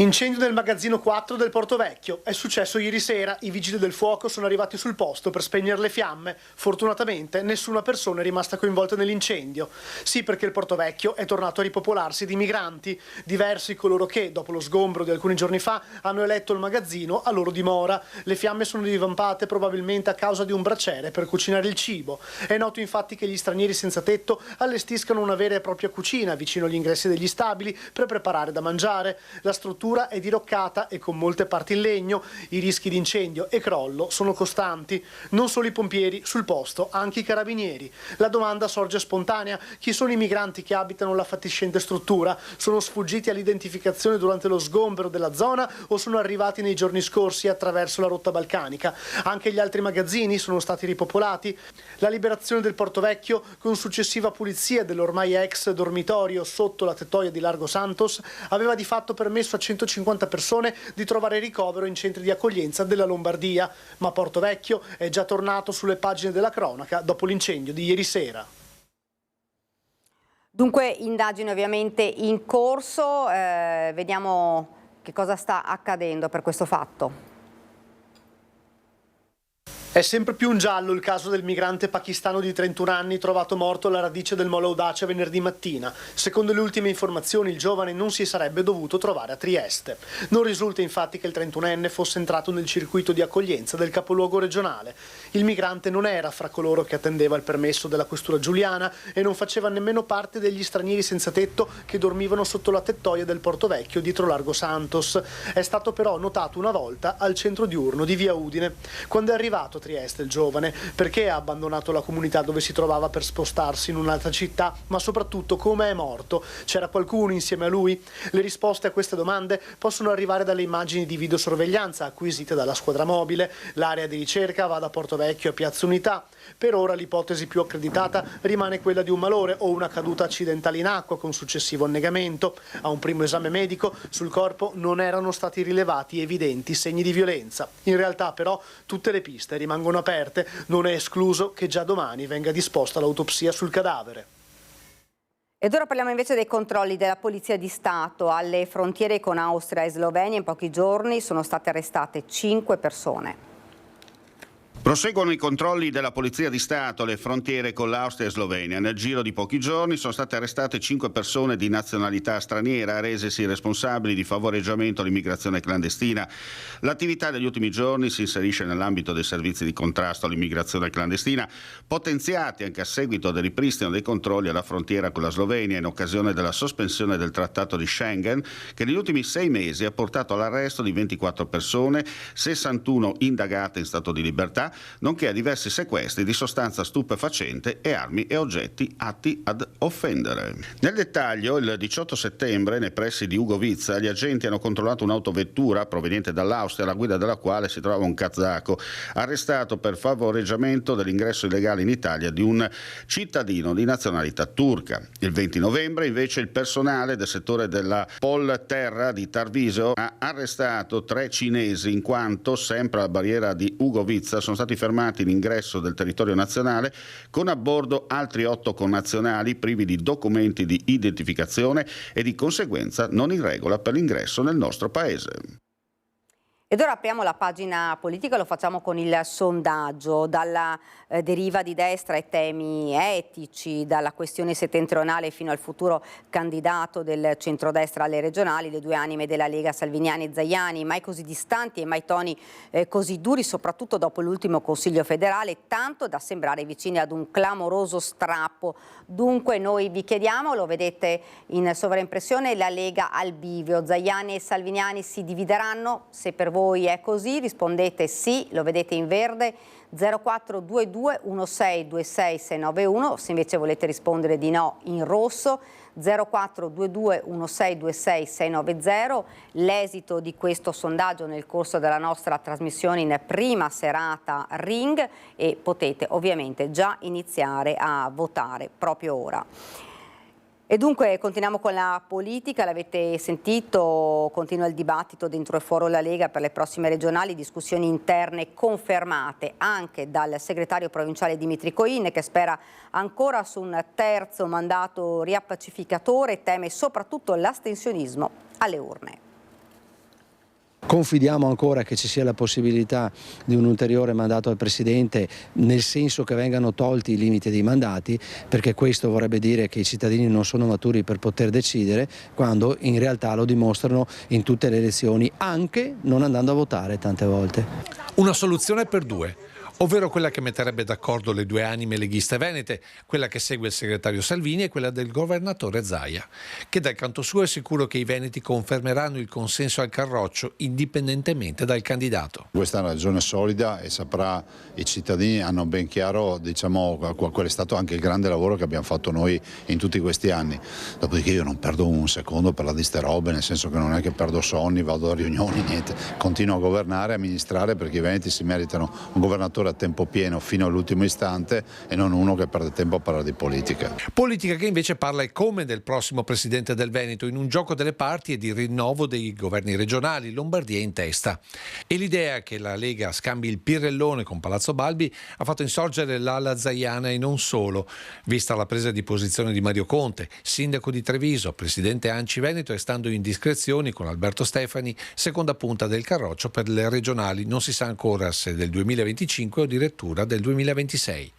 Incendio nel magazzino 4 del Portovecchio. È successo ieri sera. I vigili del fuoco sono arrivati sul posto per spegnere le fiamme. Fortunatamente nessuna persona è rimasta coinvolta nell'incendio. Sì, perché il Portovecchio è tornato a ripopolarsi di migranti. Diversi coloro che, dopo lo sgombro di alcuni giorni fa, hanno eletto il magazzino a loro dimora. Le fiamme sono divampate probabilmente a causa di un braciere per cucinare il cibo. È noto infatti che gli stranieri senza tetto allestiscano una vera e propria cucina vicino agli ingressi degli stabili per preparare da mangiare. La struttura è diroccata e con molte parti in legno. I rischi di incendio e crollo sono costanti. Non solo i pompieri sul posto, anche i carabinieri. La domanda sorge spontanea: chi sono i migranti che abitano la fatiscente struttura? Sono sfuggiti all'identificazione durante lo sgombero della zona o sono arrivati nei giorni scorsi attraverso la rotta balcanica? Anche gli altri magazzini sono stati ripopolati. La liberazione del Portovecchio, con successiva pulizia dell'ormai ex dormitorio sotto la tettoia di Largo Santos, aveva di fatto permesso a 150 persone di trovare ricovero in centri di accoglienza della Lombardia, ma Portovecchio è già tornato sulle pagine della cronaca dopo l'incendio di ieri sera. Dunque, indagini ovviamente in corso, vediamo che cosa sta accadendo per questo fatto. È sempre più un giallo il caso del migrante pakistano di 31 anni trovato morto alla radice del Molo Audace venerdì mattina. Secondo le ultime informazioni il giovane non si sarebbe dovuto trovare a Trieste. Non risulta infatti che il 31enne fosse entrato nel circuito di accoglienza del capoluogo regionale. Il migrante non era fra coloro che attendeva il permesso della questura giuliana e non faceva nemmeno parte degli stranieri senza tetto che dormivano sotto la tettoia del Portovecchio dietro Largo Santos. È stato però notato una volta al centro diurno di Via Udine. Quando è arrivato a Trieste il giovane, perché ha abbandonato la comunità dove si trovava per spostarsi in un'altra città, ma soprattutto come è morto? C'era qualcuno insieme a lui? Le risposte a queste domande possono arrivare dalle immagini di videosorveglianza acquisite dalla squadra mobile. L'area di ricerca va da Portovecchio a Piazza Unità. Per ora l'ipotesi più accreditata rimane quella di un malore o una caduta accidentale in acqua con successivo annegamento. A un primo esame medico sul corpo non erano stati rilevati evidenti segni di violenza. In realtà però tutte le piste rimangono aperte, non è escluso che già domani venga disposta l'autopsia sul cadavere. Ed ora parliamo invece dei controlli della Polizia di Stato. Alle frontiere con Austria e Slovenia in pochi giorni sono state arrestate 5 persone. Proseguono i controlli della Polizia di Stato alle frontiere con l'Austria e Slovenia. Nel giro di pochi giorni sono state arrestate 5 persone di nazionalità straniera, resesi responsabili di favoreggiamento all'immigrazione clandestina. L'attività degli ultimi giorni si inserisce nell'ambito dei servizi di contrasto all'immigrazione clandestina, potenziati anche a seguito del ripristino dei controlli alla frontiera con la Slovenia in occasione della sospensione del Trattato di Schengen, che negli ultimi 6 mesi ha portato all'arresto di 24 persone, 61 indagate in stato di libertà, nonché a diversi sequestri di sostanza stupefacente e armi e oggetti atti ad offendere. Nel dettaglio, il 18 settembre, nei pressi di Ugovizza, gli agenti hanno controllato un'autovettura proveniente dall'Austria, alla guida della quale si trovava un kazako, arrestato per favoreggiamento dell'ingresso illegale in Italia di un cittadino di nazionalità turca. Il 20 novembre, invece, il personale del settore della Polterra di Tarvisio ha arrestato 3 cinesi, in quanto, sempre alla barriera di Ugovizza, sono stati fermati in ingresso del territorio nazionale con a bordo altri 8 connazionali privi di documenti di identificazione e di conseguenza non in regola per l'ingresso nel nostro paese. Ed ora apriamo la pagina politica, lo facciamo con il sondaggio. Dalla deriva di destra ai temi etici, dalla questione settentrionale fino al futuro candidato del centrodestra alle regionali, le due anime della Lega, Salviniani e Zajanni, mai così distanti e mai toni così duri, soprattutto dopo l'ultimo Consiglio federale, tanto da sembrare vicini ad un clamoroso strappo. Dunque noi vi chiediamo, lo vedete in sovraimpressione, la Lega al bivio, Zajanni e Salviniani si divideranno? Se per voi è così rispondete sì, lo vedete in verde, 0422 1626 691, se invece volete rispondere di no in rosso, 0422 1626 690. L'esito di questo sondaggio nel corso della nostra trasmissione in prima serata Ring, e potete ovviamente già iniziare a votare proprio ora. E dunque continuiamo con la politica, l'avete sentito, continua il dibattito dentro e fuori la Lega per le prossime regionali, discussioni interne confermate anche dal segretario provinciale Dimitri Coin, che spera ancora su un terzo mandato riappacificatore e teme soprattutto l'astensionismo alle urne. Confidiamo ancora che ci sia la possibilità di un ulteriore mandato al Presidente, nel senso che vengano tolti i limiti dei mandati, perché questo vorrebbe dire che i cittadini non sono maturi per poter decidere, quando in realtà lo dimostrano in tutte le elezioni, anche non andando a votare tante volte. Una soluzione per due, ovvero quella che metterebbe d'accordo le due anime leghiste venete, quella che segue il segretario Salvini e quella del governatore Zaia, che dal canto suo è sicuro che i veneti confermeranno il consenso al Carroccio indipendentemente dal candidato. Questa è una ragione solida e saprà, i cittadini hanno ben chiaro, diciamo, qual è stato anche il grande lavoro che abbiamo fatto noi in tutti questi anni. Dopodiché io non perdo un secondo per la di ste robe, nel senso che non è che perdo sonni, vado a riunioni, niente, continuo a governare, a amministrare, perché i veneti si meritano un governatore a tempo pieno fino all'ultimo istante e non uno che perde tempo a parlare di politica. Politica che invece parla e come del prossimo presidente del Veneto, in un gioco delle parti e di rinnovo dei governi regionali, Lombardia in testa. E l'idea che la Lega scambi il Pirellone con Palazzo Balbi ha fatto insorgere l'ala zaiana e non solo, vista la presa di posizione di Mario Conte, sindaco di Treviso, presidente ANCI Veneto e stando in discrezioni con Alberto Stefani, seconda punta del Carroccio per le regionali, non si sa ancora se del 2025 o addirittura del 2026.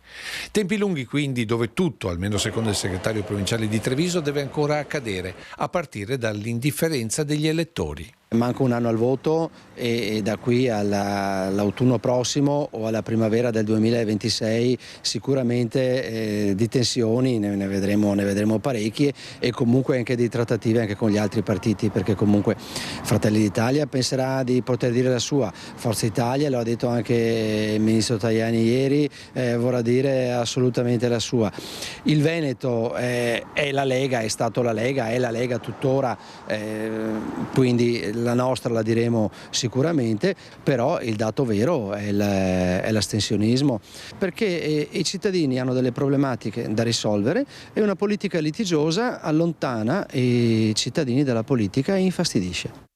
Tempi lunghi quindi, dove tutto, almeno secondo il segretario provinciale di Treviso, deve ancora accadere, a partire dall'indifferenza degli elettori. Manca un anno al voto e da qui all'autunno prossimo o alla primavera del 2026 sicuramente di tensioni ne vedremo parecchie, e comunque anche di trattative anche con gli altri partiti, perché comunque Fratelli d'Italia penserà di poter dire la sua, Forza Italia, lo ha detto anche il ministro Tajani ieri, vorrà dire assolutamente la sua. Il Veneto è la Lega, è stato la Lega, è la Lega tuttora, quindi la nostra la diremo sicuramente, però il dato vero è l'astensionismo, perché i cittadini hanno delle problematiche da risolvere e una politica litigiosa allontana i cittadini dalla politica e infastidisce.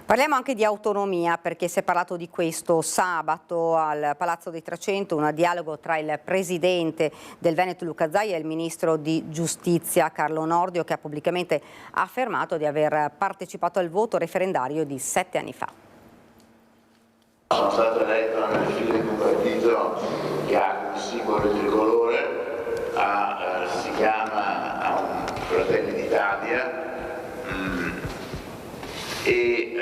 Parliamo anche di autonomia, perché si è parlato di questo sabato al Palazzo dei 300, un dialogo tra il presidente del Veneto Luca Zaia e il ministro di Giustizia Carlo Nordio, che ha pubblicamente affermato di aver partecipato al voto referendario di 7 anni fa. Sono stato eletto nelle file di un partito che ha come simbolo il tricolore, si chiama Fratelli d'Italia, e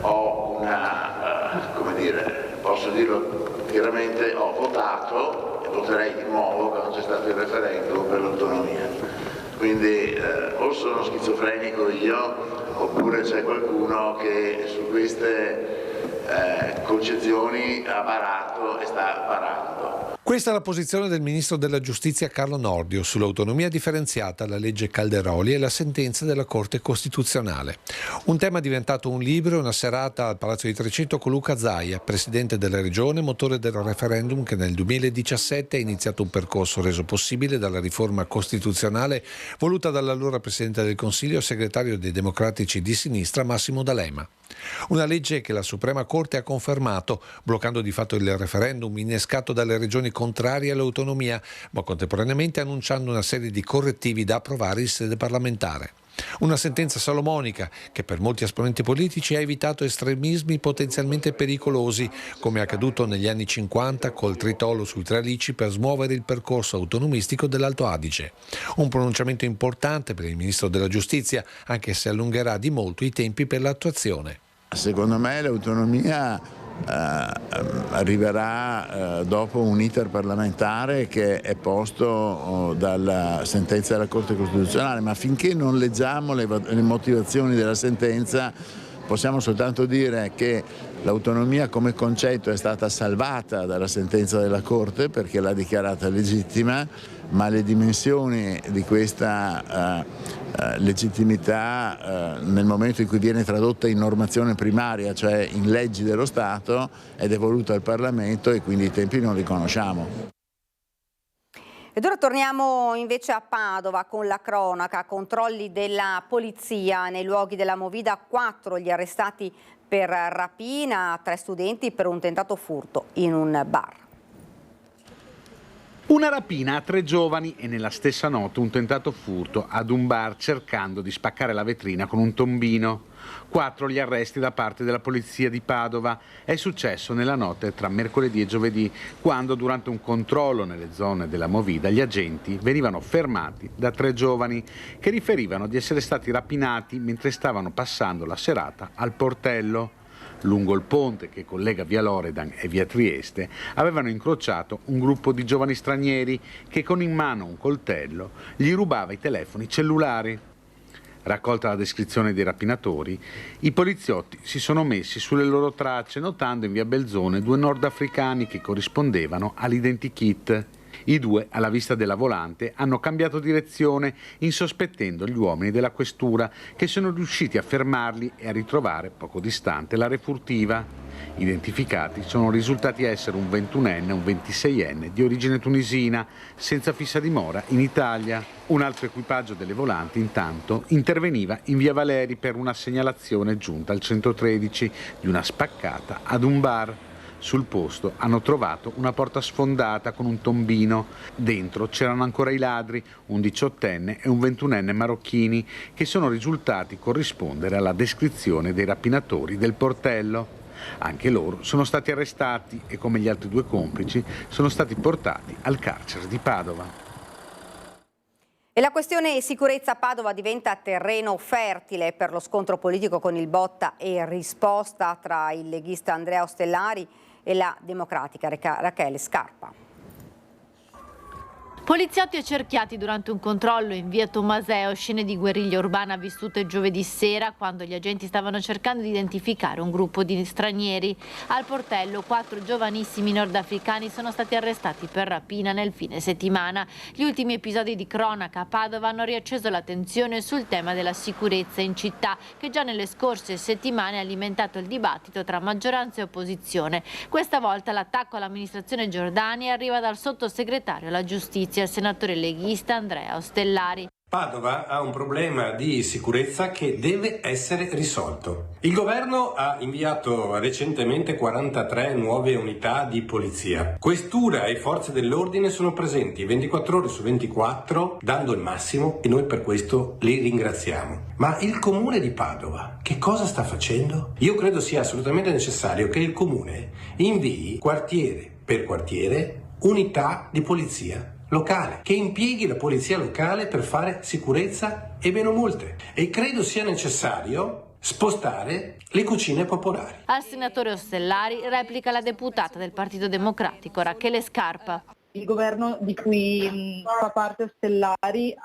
ho come dire, posso dirlo chiaramente, ho votato e voterei di nuovo quando c'è stato il referendum per l'autonomia. Quindi o sono schizofrenico io, oppure c'è qualcuno che su queste concezioni ha barato e sta barando. Questa è la posizione del ministro della Giustizia Carlo Nordio sull'autonomia differenziata, la legge Calderoli e la sentenza della Corte Costituzionale. Un tema diventato un libro e una serata al Palazzo di 300 con Luca Zaia, presidente della regione, motore del referendum che nel 2017 ha iniziato un percorso reso possibile dalla riforma costituzionale voluta dall'allora Presidente del Consiglio e segretario dei Democratici di Sinistra Massimo D'Alema. Una legge che la Suprema Corte ha confermato, bloccando di fatto il referendum innescato dalle regioni contrarie all'autonomia, ma contemporaneamente annunciando una serie di correttivi da approvare in sede parlamentare. Una sentenza salomonica che per molti esponenti politici ha evitato estremismi potenzialmente pericolosi, come è accaduto negli anni 50 col tritolo sui tralicci per smuovere il percorso autonomistico dell'Alto Adige. Un pronunciamento importante per il Ministro della Giustizia, anche se allungherà di molto i tempi per l'attuazione. Secondo me l'autonomia arriverà dopo un iter parlamentare che è posto dalla sentenza della Corte Costituzionale, ma finché non leggiamo le motivazioni della sentenza possiamo soltanto dire che l'autonomia come concetto è stata salvata dalla sentenza della Corte perché l'ha dichiarata legittima, ma le dimensioni di questa legittimità nel momento in cui viene tradotta in normazione primaria, cioè in leggi dello Stato, è devoluta al Parlamento e quindi i tempi non li conosciamo. Ed ora torniamo invece a Padova con la cronaca, controlli della polizia nei luoghi della Movida, 4 gli arrestati per rapina, 3 studenti per un tentato furto in un bar. Una rapina a 3 giovani e nella stessa notte un tentato furto ad un bar cercando di spaccare la vetrina con un tombino. 4 gli arresti da parte della polizia di Padova. È successo nella notte tra mercoledì e giovedì, quando durante un controllo nelle zone della Movida gli agenti venivano fermati da 3 giovani che riferivano di essere stati rapinati mentre stavano passando la serata al Portello. Lungo il ponte che collega via Loredan e via Trieste avevano incrociato un gruppo di giovani stranieri che con in mano un coltello gli rubava i telefoni cellulari. Raccolta la descrizione dei rapinatori, i poliziotti si sono messi sulle loro tracce notando in via Belzone 2 nordafricani che corrispondevano all'identikit. I 2, alla vista della volante, hanno cambiato direzione insospettendo gli uomini della questura che sono riusciti a fermarli e a ritrovare poco distante la refurtiva. Identificati sono risultati essere un 21enne e un 26enne di origine tunisina, senza fissa dimora in Italia. Un altro equipaggio delle volanti intanto interveniva in via Valeri per una segnalazione giunta al 113 di una spaccata ad un bar. Sul posto hanno trovato una porta sfondata con un tombino. Dentro c'erano ancora i ladri, un 18enne e un 21enne marocchini, che sono risultati corrispondere alla descrizione dei rapinatori del Portello. Anche loro sono stati arrestati e, come gli altri 2 complici, sono stati portati al carcere di Padova. E la questione sicurezza a Padova diventa terreno fertile per lo scontro politico con il botta e risposta tra il leghista Andrea Ostellari e la democratica Rachele Scarpa. Poliziotti accerchiati durante un controllo in via Tommaseo, scene di guerriglia urbana vissute giovedì sera quando gli agenti stavano cercando di identificare un gruppo di stranieri. Al Portello 4 giovanissimi nordafricani sono stati arrestati per rapina nel fine settimana. Gli ultimi episodi di cronaca a Padova hanno riacceso l'attenzione sul tema della sicurezza in città, che già nelle scorse settimane ha alimentato il dibattito tra maggioranza e opposizione. Questa volta l'attacco all'amministrazione Giordani arriva dal sottosegretario alla giustizia, il senatore leghista Andrea Ostellari. Padova ha un problema di sicurezza che deve essere risolto. Il governo ha inviato recentemente 43 nuove unità di polizia. Questura e forze dell'ordine sono presenti 24 ore su 24, dando il massimo, e noi per questo li ringraziamo. Ma il comune di Padova che cosa sta facendo? Io credo sia assolutamente necessario che il comune invii quartiere per quartiere unità di polizia locale, che impieghi la polizia locale per fare sicurezza e meno multe. E credo sia necessario spostare le cucine popolari. Al senatore Ostellari replica la deputata del Partito Democratico Rachele Scarpa. Il governo di cui fa parte Ostellari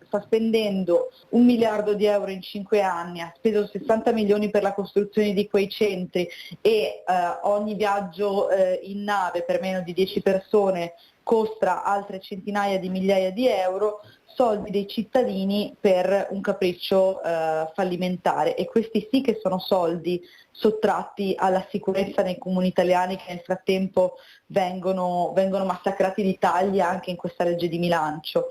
sta spendendo 1 miliardo di euro in 5 anni, ha speso 60 milioni per la costruzione di quei centri e ogni viaggio in nave per meno di 10 persone costa altre centinaia di migliaia di euro, soldi dei cittadini per un capriccio fallimentare, e questi sì che sono soldi sottratti alla sicurezza nei comuni italiani, che nel frattempo vengono massacrati di tagli anche in questa legge di bilancio.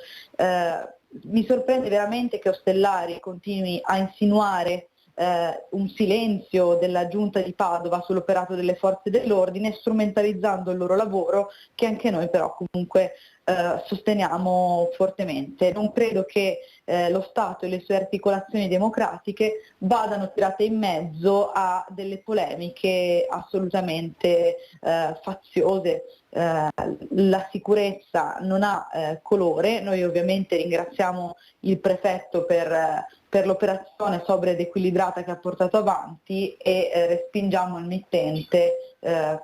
Mi sorprende veramente che Ostellari continui a insinuare un silenzio della giunta di Padova sull'operato delle forze dell'ordine, strumentalizzando il loro lavoro, che anche noi però comunque sosteniamo fortemente. Non credo che lo Stato e le sue articolazioni democratiche vadano tirate in mezzo a delle polemiche assolutamente faziose. La sicurezza non ha colore. Noi ovviamente ringraziamo il prefetto per l'operazione sobria ed equilibrata che ha portato avanti, e respingiamo al mittente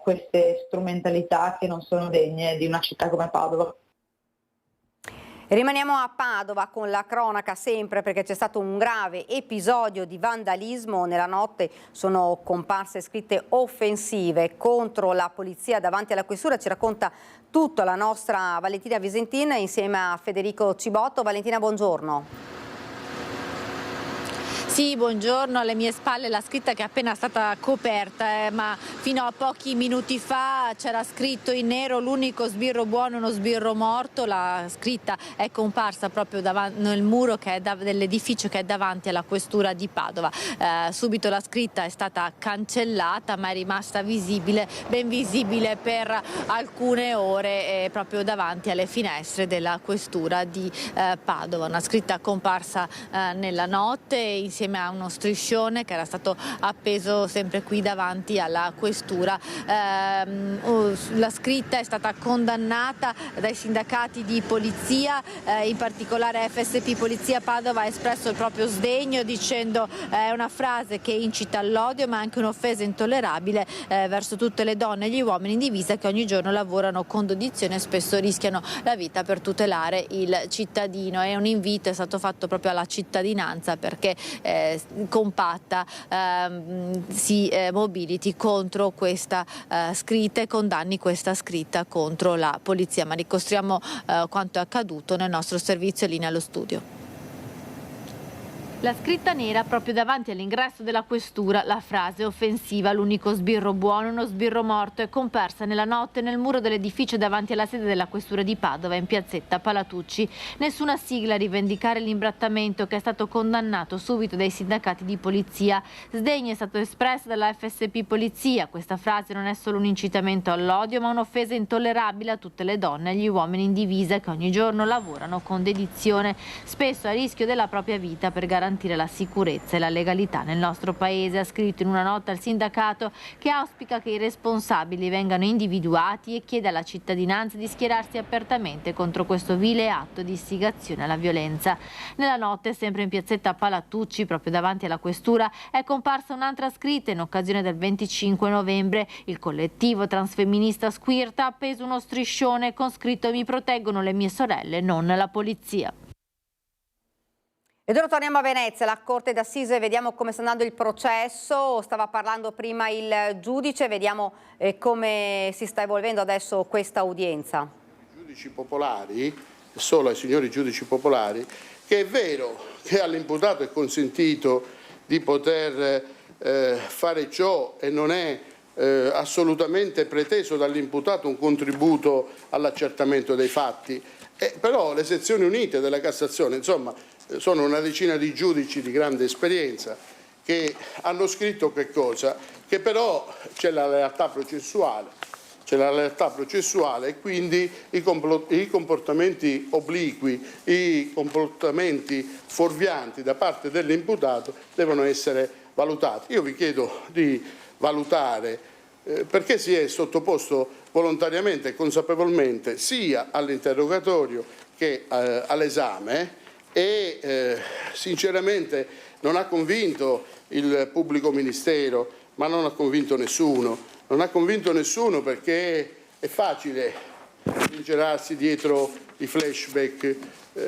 queste strumentalità che non sono degne di una città come Padova. Rimaniamo a Padova con la cronaca sempre, perché c'è stato un grave episodio di vandalismo. Nella notte sono comparse scritte offensive contro la polizia davanti alla questura. Ci racconta tutto la nostra Valentina Visentin insieme a Federico Cibotto. Valentina, buongiorno. Sì, buongiorno, alle mie spalle la scritta che è appena stata coperta, ma fino a pochi minuti fa c'era scritto in nero: l'unico sbirro buono è uno sbirro morto. La scritta è comparsa proprio nel muro dell'edificio che è davanti alla questura di Padova. Subito la scritta è stata cancellata, ma è rimasta visibile, ben visibile per alcune ore proprio davanti alle finestre della questura di Padova. Una scritta comparsa nella notte insieme a uno striscione che era stato appeso sempre qui davanti alla questura. La scritta è stata condannata dai sindacati di polizia, in particolare FSP Polizia Padova ha espresso il proprio sdegno dicendo è una frase che incita all'odio, ma anche un'offesa intollerabile verso tutte le donne e gli uomini in divisa che ogni giorno lavorano con dedizione e spesso rischiano la vita per tutelare il cittadino. E un invito è stato fatto proprio alla cittadinanza perché compatta si mobiliti contro questa scritta e condanni questa scritta contro la polizia. Ma ricostruiamo quanto è accaduto nel nostro servizio linea allo studio. La scritta nera proprio davanti all'ingresso della questura, la frase offensiva "l'unico sbirro buono, uno sbirro morto" è comparsa nella notte nel muro dell'edificio davanti alla sede della questura di Padova in piazzetta Palatucci. Nessuna sigla a rivendicare l'imbrattamento che è stato condannato subito dai sindacati di polizia. Sdegno è stato espresso dalla FSP Polizia. Questa frase non è solo un incitamento all'odio, ma un'offesa intollerabile a tutte le donne e agli uomini in divisa che ogni giorno lavorano con dedizione, spesso a rischio della propria vita per garantire la sicurezza e la legalità nel nostro paese, ha scritto in una nota il sindacato, che auspica che i responsabili vengano individuati e chiede alla cittadinanza di schierarsi apertamente contro questo vile atto di istigazione alla violenza. Nella notte, sempre in piazzetta Palatucci, proprio davanti alla questura, è comparsa un'altra scritta in occasione del 25 novembre. Il collettivo transfemminista Squirt ha appeso uno striscione con scritto "mi proteggono le mie sorelle, non la polizia". Ed ora torniamo a Venezia, la Corte d'Assise, vediamo come sta andando il processo. Stava parlando prima il giudice, vediamo come si sta evolvendo adesso questa udienza. I giudici popolari, solo ai signori giudici popolari, che è vero che all'imputato è consentito di poter fare ciò e non è assolutamente preteso dall'imputato un contributo all'accertamento dei fatti, però le sezioni unite della Cassazione, insomma, sono una decina di giudici di grande esperienza che hanno scritto che cosa? Che però c'è la lealtà processuale, e quindi i comportamenti obliqui, i comportamenti fuorvianti da parte dell'imputato devono essere valutati. Io vi chiedo di valutare perché si è sottoposto volontariamente e consapevolmente sia all'interrogatorio che all'esame e sinceramente non ha convinto il pubblico ministero, ma non ha convinto nessuno. Non ha convinto nessuno perché è facile trincerarsi dietro i flashback,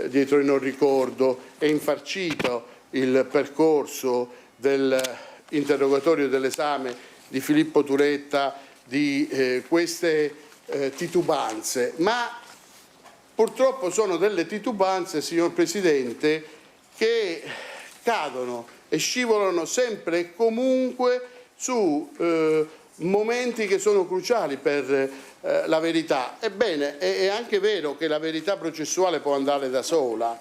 dietro il non ricordo. È infarcito il percorso dell'interrogatorio e dell'esame di Filippo Turetta di queste titubanze, ma purtroppo sono delle titubanze, signor Presidente, che cadono e scivolano sempre e comunque su momenti che sono cruciali per la verità. Ebbene, è anche vero che la verità processuale può andare da sola.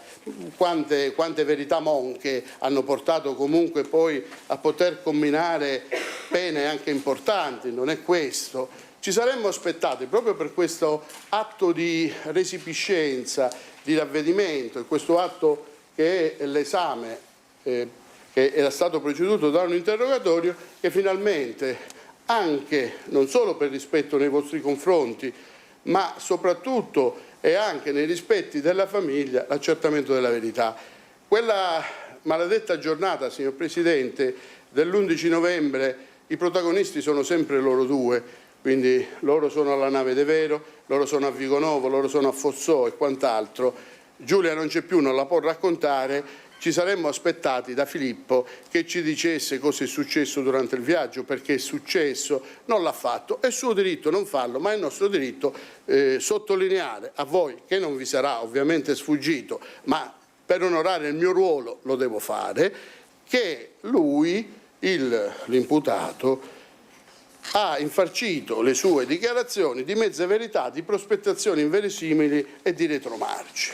Quante verità monche hanno portato comunque poi a poter comminare pene anche importanti, non è questo. Ci saremmo aspettati, proprio per questo atto di resipiscenza, di ravvedimento, e questo atto che è l'esame, che era stato preceduto da un interrogatorio, che finalmente, anche non solo per rispetto nei vostri confronti, ma soprattutto e anche nei rispetti della famiglia, l'accertamento della verità. Quella maledetta giornata, signor Presidente, dell'11 novembre, i protagonisti sono sempre loro due. Quindi loro sono alla Nave de Vero, loro sono a Vigonovo, loro sono a Fossò e quant'altro. Giulia non c'è più, non la può raccontare. Ci saremmo aspettati da Filippo che ci dicesse cosa è successo durante il viaggio, perché è successo, non l'ha fatto. È suo diritto non farlo, ma è nostro diritto sottolineare a voi, che non vi sarà ovviamente sfuggito, ma per onorare il mio ruolo lo devo fare, che lui, l'imputato, ha infarcito le sue dichiarazioni di mezze verità, di prospettazioni inverosimili e di retromarce.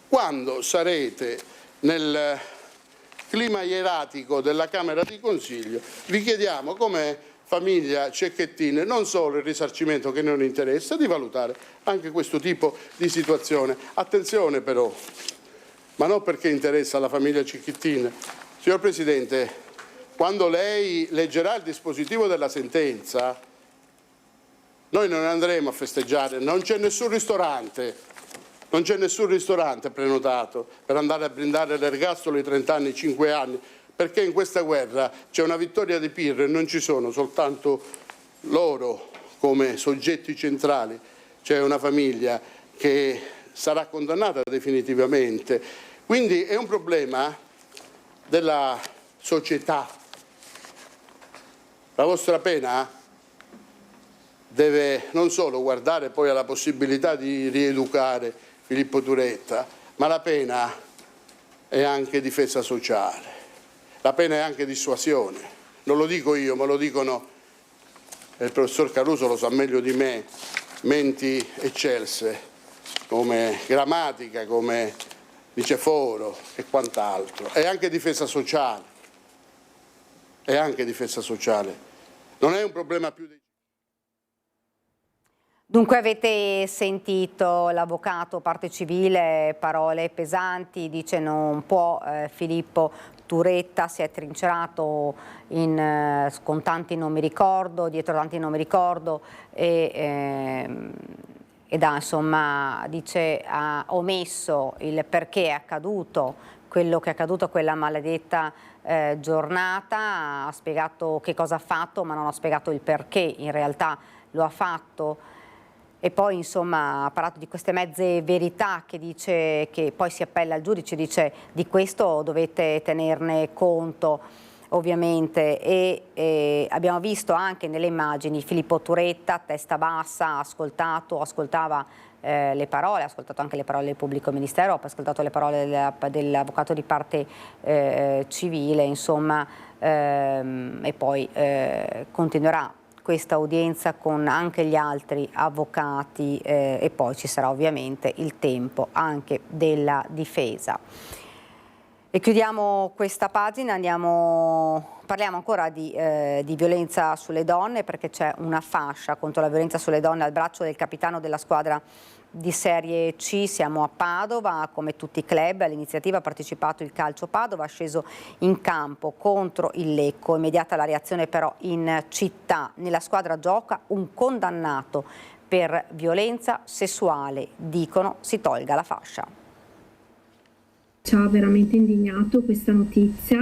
Quando sarete nel clima ieratico della Camera di Consiglio, vi chiediamo come famiglia Cecchettin non solo il risarcimento che non interessa, di valutare anche questo tipo di situazione. Attenzione però, ma non perché interessa alla famiglia Cecchettin. Signor Presidente, quando lei leggerà il dispositivo della sentenza, noi non andremo a festeggiare, non c'è nessun ristorante prenotato per andare a brindare l'ergastolo i 30 anni, 5 anni, perché in questa guerra c'è una vittoria di Pirro e non ci sono soltanto loro come soggetti centrali, c'è una famiglia che sarà condannata definitivamente. Quindi è un problema della società. La vostra pena deve non solo guardare poi alla possibilità di rieducare Filippo Turetta, ma la pena è anche difesa sociale, la pena è anche dissuasione. Non lo dico io, ma lo dicono, il professor Caruso lo sa meglio di me, menti eccelse come Grammatica, come Niceforo e quant'altro. È anche difesa sociale, è anche difesa sociale. Non è un problema più di... Dunque avete sentito l'avvocato parte civile, parole pesanti, dice non può Filippo Turetta, si è trincerato con tanti non mi ricordo, dietro tanti non mi ricordo insomma, dice ha omesso il perché è accaduto quello che è accaduto quella maledetta giornata, ha spiegato che cosa ha fatto ma non ha spiegato il perché in realtà lo ha fatto. E poi insomma ha parlato di queste mezze verità che dice che poi si appella al giudice, dice di questo dovete tenerne conto ovviamente e abbiamo visto anche nelle immagini Filippo Turetta, testa bassa, ascoltava le parole, ha ascoltato anche le parole del pubblico ministero, ha ascoltato le parole dell'avvocato di parte civile, insomma, e poi continuerà questa udienza con anche gli altri avvocati e poi ci sarà ovviamente il tempo anche della difesa. E chiudiamo questa pagina, parliamo ancora di violenza sulle donne perché c'è una fascia contro la violenza sulle donne al braccio del capitano della squadra di Serie C. Siamo a Padova, come tutti i club, all'iniziativa ha partecipato il Calcio Padova, ha sceso in campo contro il Lecco. Immediata la reazione però in città. Nella squadra gioca un condannato per violenza sessuale, dicono si tolga la fascia. Ci ha veramente indignato questa notizia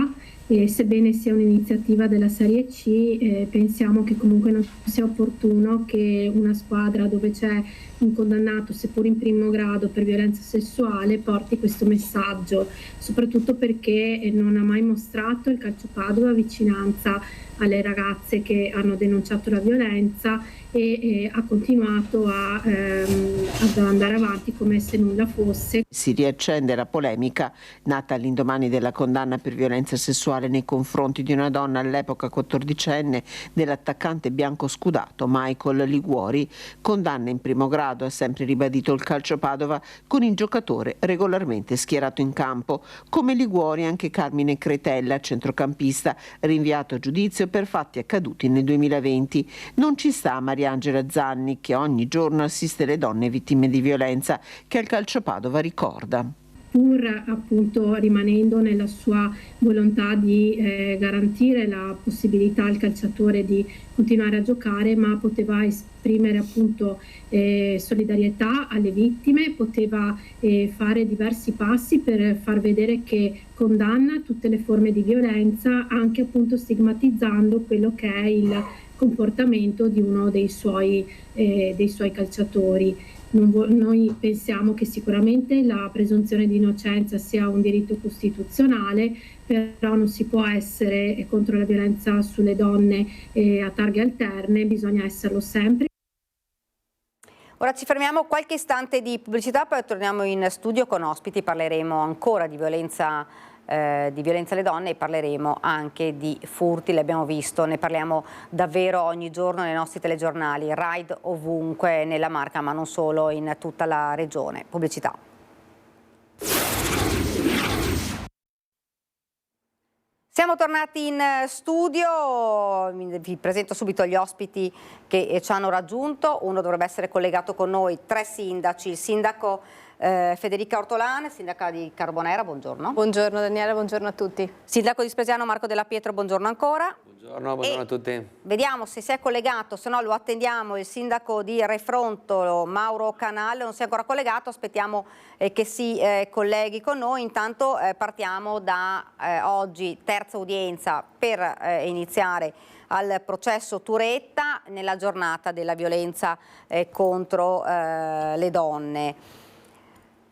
e sebbene sia un'iniziativa della Serie C pensiamo che comunque non sia opportuno che una squadra dove c'è un condannato seppur in primo grado per violenza sessuale porti questo messaggio, soprattutto perché non ha mai mostrato il Calcio Padova vicinanza alle ragazze che hanno denunciato la violenza e ha continuato ad andare avanti come se nulla fosse. Si riaccende la polemica nata all'indomani della condanna per violenza sessuale nei confronti di una donna all'epoca 14enne dell'attaccante bianco scudato Michael Liguori. Condanna in primo grado, ha sempre ribadito il Calcio Padova, con il giocatore regolarmente schierato in campo. Come Liguori anche Carmine Cretella, centrocampista, rinviato a giudizio per fatti accaduti nel 2020. Non ci sta Mariangela Zanni, che ogni giorno assiste le donne vittime di violenza, che al Calcio Padova ricorda. Pur appunto rimanendo nella sua volontà di garantire la possibilità al calciatore di continuare a giocare, ma poteva esprimere appunto solidarietà alle vittime, poteva fare diversi passi per far vedere che condanna tutte le forme di violenza, anche appunto stigmatizzando quello che è il comportamento di uno dei suoi calciatori. Noi pensiamo che sicuramente la presunzione di innocenza sia un diritto costituzionale, però non si può essere contro la violenza sulle donne a targhe alterne, bisogna esserlo sempre. Ora ci fermiamo qualche istante di pubblicità, poi torniamo in studio con ospiti, parleremo ancora di violenza di violenza alle donne e parleremo anche di furti, l'abbiamo visto, ne parliamo davvero ogni giorno nei nostri telegiornali, raid ovunque nella Marca ma non solo, in tutta la regione. Pubblicità. Siamo tornati in studio, vi presento subito gli ospiti che ci hanno raggiunto, uno dovrebbe essere collegato con noi, 3 sindaci, il sindaco Federica Ortolani, sindaca di Carbonera, buongiorno. Buongiorno Daniela, buongiorno a tutti. Sindaco di Spresiano Marco Della Pietro, buongiorno ancora. Buongiorno a tutti. Vediamo se si è collegato, se no lo attendiamo, il sindaco di Refronto Mauro Canale, non si è ancora collegato, aspettiamo che si colleghi con noi. Intanto partiamo da oggi, terza udienza per iniziare al processo Turetta nella giornata della violenza contro le donne.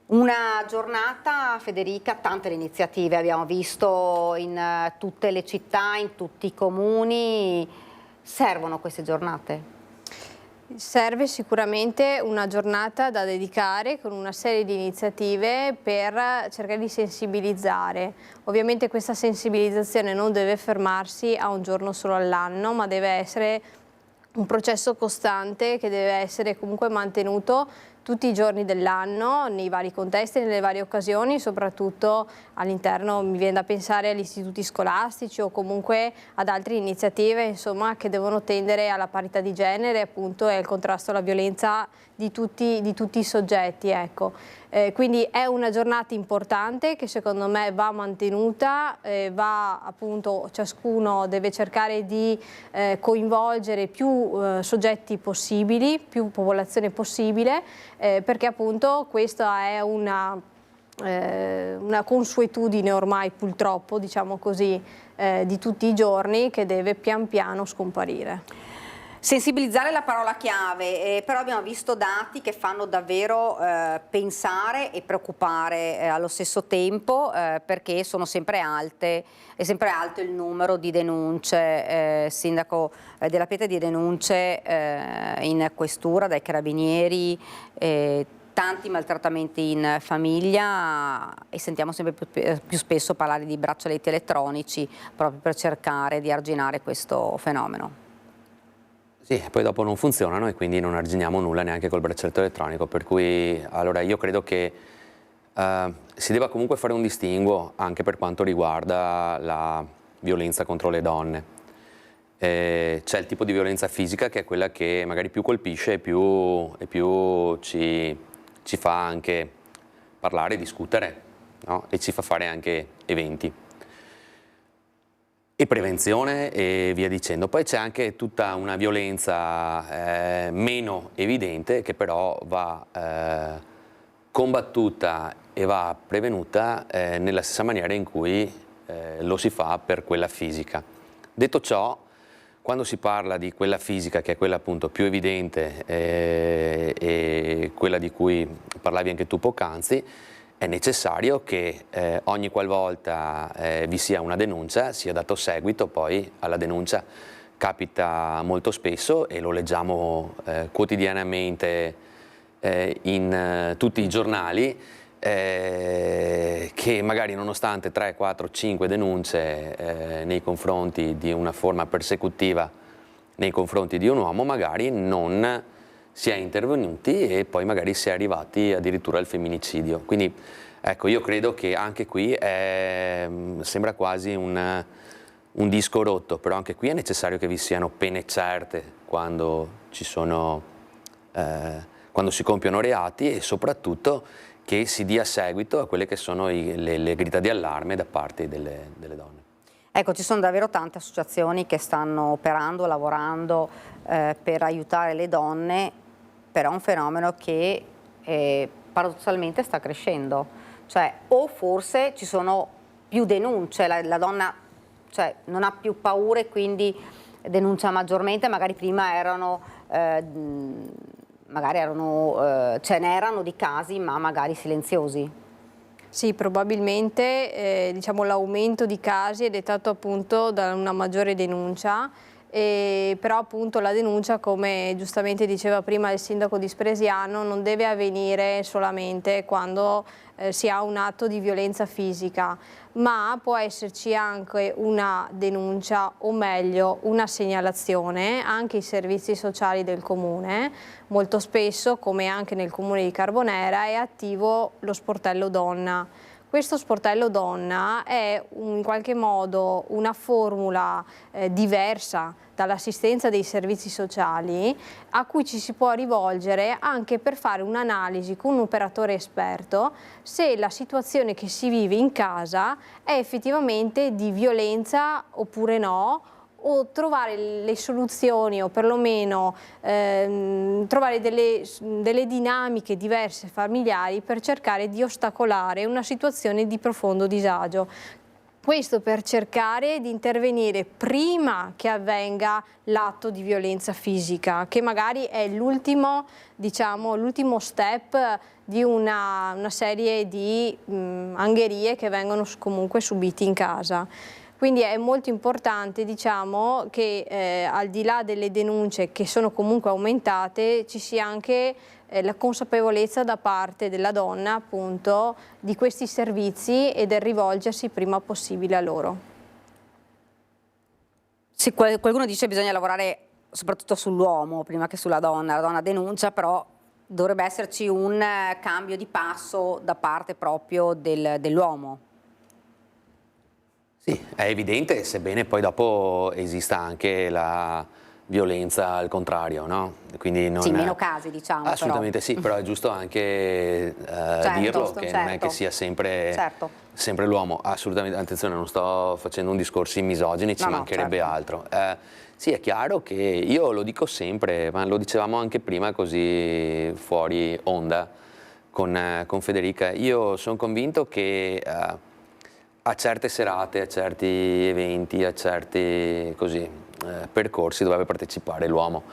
Una giornata, Federica, tante le iniziative, abbiamo visto in tutte le città, in tutti i comuni. Servono queste giornate? Serve sicuramente una giornata da dedicare con una serie di iniziative per cercare di sensibilizzare. Ovviamente questa sensibilizzazione non deve fermarsi a un giorno solo all'anno, ma deve essere un processo costante che deve essere comunque mantenuto tutti i giorni dell'anno, nei vari contesti, nelle varie occasioni, soprattutto all'interno, mi viene da pensare agli istituti scolastici o comunque ad altre iniziative, insomma, che devono tendere alla parità di genere, appunto, e al contrasto alla violenza di tutti i soggetti, ecco. Quindi è una giornata importante che secondo me va mantenuta, appunto, ciascuno deve cercare di coinvolgere più soggetti possibili, più popolazione possibile, perché appunto questa è una consuetudine ormai purtroppo, diciamo così, di tutti i giorni che deve pian piano scomparire. Sensibilizzare è la parola chiave, però abbiamo visto dati che fanno davvero pensare e preoccupare allo stesso tempo, perché sono sempre alte, è sempre alto il numero di denunce, sindaco Della Pietro, di denunce in questura dai carabinieri, tanti maltrattamenti in famiglia, e sentiamo sempre più spesso parlare di braccialetti elettronici proprio per cercare di arginare questo fenomeno. Sì, poi dopo non funzionano e quindi non arginiamo nulla neanche col braccialetto elettronico, per cui allora io credo che si debba comunque fare un distinguo anche per quanto riguarda la violenza contro le donne. C'è il tipo di violenza fisica che è quella che magari più colpisce e più ci fa anche parlare, discutere, no? E ci fa fare anche eventi. E prevenzione e via dicendo. Poi c'è anche tutta una violenza meno evidente che però va combattuta e va prevenuta nella stessa maniera in cui lo si fa per quella fisica. Detto ciò, quando si parla di quella fisica, che è quella appunto più evidente e quella di cui parlavi anche tu poc'anzi, è necessario che ogni qualvolta vi sia una denuncia sia dato seguito poi alla denuncia. Capita molto spesso e lo leggiamo quotidianamente in tutti i giornali, che magari nonostante 3, 4, 5 denunce nei confronti di una forma persecutiva nei confronti di un uomo, magari non si è intervenuti e poi magari si è arrivati addirittura al femminicidio. Quindi ecco, io credo che anche qui sembra quasi un disco rotto, però anche qui è necessario che vi siano pene certe quando quando si compiono reati e soprattutto che si dia seguito a quelle che sono le grida di allarme da parte delle donne. Ecco, ci sono davvero tante associazioni che stanno operando, lavorando per aiutare le donne, però è un fenomeno che paradossalmente sta crescendo, cioè o forse ci sono più denunce, la donna non ha più paure e quindi denuncia maggiormente, magari prima ce n'erano di casi ma magari silenziosi. Sì, probabilmente diciamo, l'aumento di casi è dettato appunto da una maggiore denuncia però appunto la denuncia, come giustamente diceva prima il sindaco di Spresiano, non deve avvenire solamente quando si ha un atto di violenza fisica, ma può esserci anche una denuncia, o meglio una segnalazione. Anche i servizi sociali del comune, molto spesso, come anche nel comune di Carbonera, è attivo lo sportello donna. Questo sportello donna è in qualche modo una formula diversa dall'assistenza dei servizi sociali, a cui ci si può rivolgere anche per fare un'analisi con un operatore esperto se la situazione che si vive in casa è effettivamente di violenza oppure no, o trovare le soluzioni, o perlomeno trovare delle dinamiche diverse familiari per cercare di ostacolare una situazione di profondo disagio. Questo per cercare di intervenire prima che avvenga l'atto di violenza fisica, che magari è l'ultimo, diciamo, l'ultimo step di una serie di angherie che vengono comunque subiti in casa. Quindi è molto importante, diciamo, che al di là delle denunce che sono comunque aumentate, ci sia anche la consapevolezza da parte della donna, appunto, di questi servizi e del rivolgersi prima possibile a loro. Sì, qualcuno dice che bisogna lavorare soprattutto sull'uomo prima che sulla donna. La donna denuncia, però dovrebbe esserci un cambio di passo da parte proprio dell'uomo. Sì, è evidente, sebbene poi dopo esista anche la violenza al contrario, no? Quindi non sì, meno casi, diciamo. Assolutamente però. Sì, però è giusto anche dirlo, che non è che sia sempre, sempre l'uomo. Assolutamente, attenzione, non sto facendo un discorso misogini, ci mancherebbe altro. Sì, è chiaro che io lo dico sempre, ma lo dicevamo anche prima così fuori onda con Federica. Io sono convinto che a certe serate, a certi eventi, a certi percorsi dovrebbe partecipare l'uomo.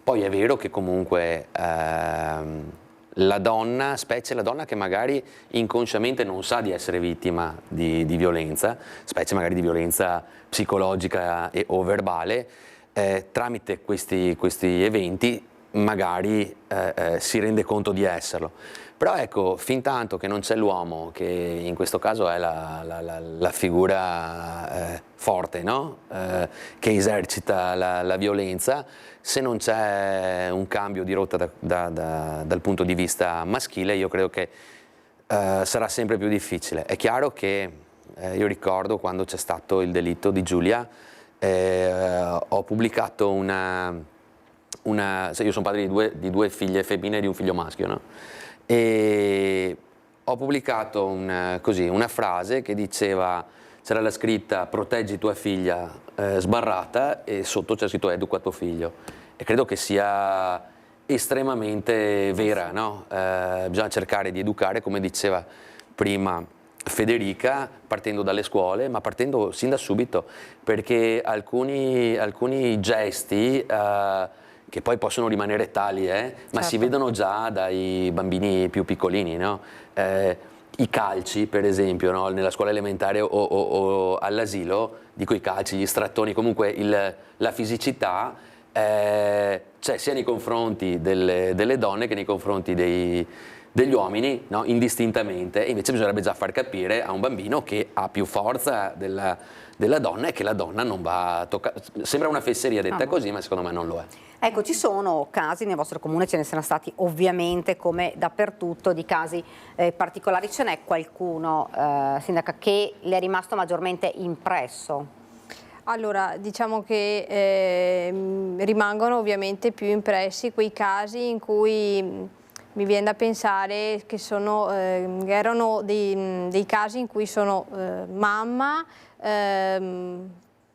Poi è vero che comunque la donna, specie la donna che magari inconsciamente non sa di essere vittima di violenza, specie magari di violenza psicologica o verbale, tramite questi eventi magari si rende conto di esserlo. Però ecco, fin tanto che non c'è l'uomo, che in questo caso è la figura forte, no? Che esercita la violenza, se non c'è un cambio di rotta dal punto di vista maschile, io credo che sarà sempre più difficile. È chiaro che io ricordo quando c'è stato il delitto di Giulia, ho pubblicato io sono padre di due figlie femmine e di un figlio maschio, no? E ho pubblicato una frase che diceva, c'era la scritta "proteggi tua figlia sbarrata" e sotto c'è scritto "educa tuo figlio", e credo che sia estremamente vera, no? Bisogna cercare di educare, come diceva prima Federica, partendo dalle scuole, ma partendo sin da subito, perché alcuni gesti che poi possono rimanere tali, ma si vedono già dai bambini più piccolini, no? I calci, per esempio, no? Nella scuola elementare o all'asilo, dico i calci, gli strattoni, comunque la fisicità c'è sia nei confronti delle donne che nei confronti degli uomini, no? Indistintamente, e invece bisognerebbe già far capire a un bambino che ha più forza della donna e che la donna non va a toccare. Sembra una fesseria detta così, ma secondo me non lo è. Ecco, ci sono casi nel vostro comune, ce ne sono stati ovviamente come dappertutto di casi particolari. Ce n'è qualcuno, Sindaca, che le è rimasto maggiormente impresso? Allora, diciamo che rimangono ovviamente più impressi quei casi in cui mi viene da pensare che erano dei casi in cui sono mamma,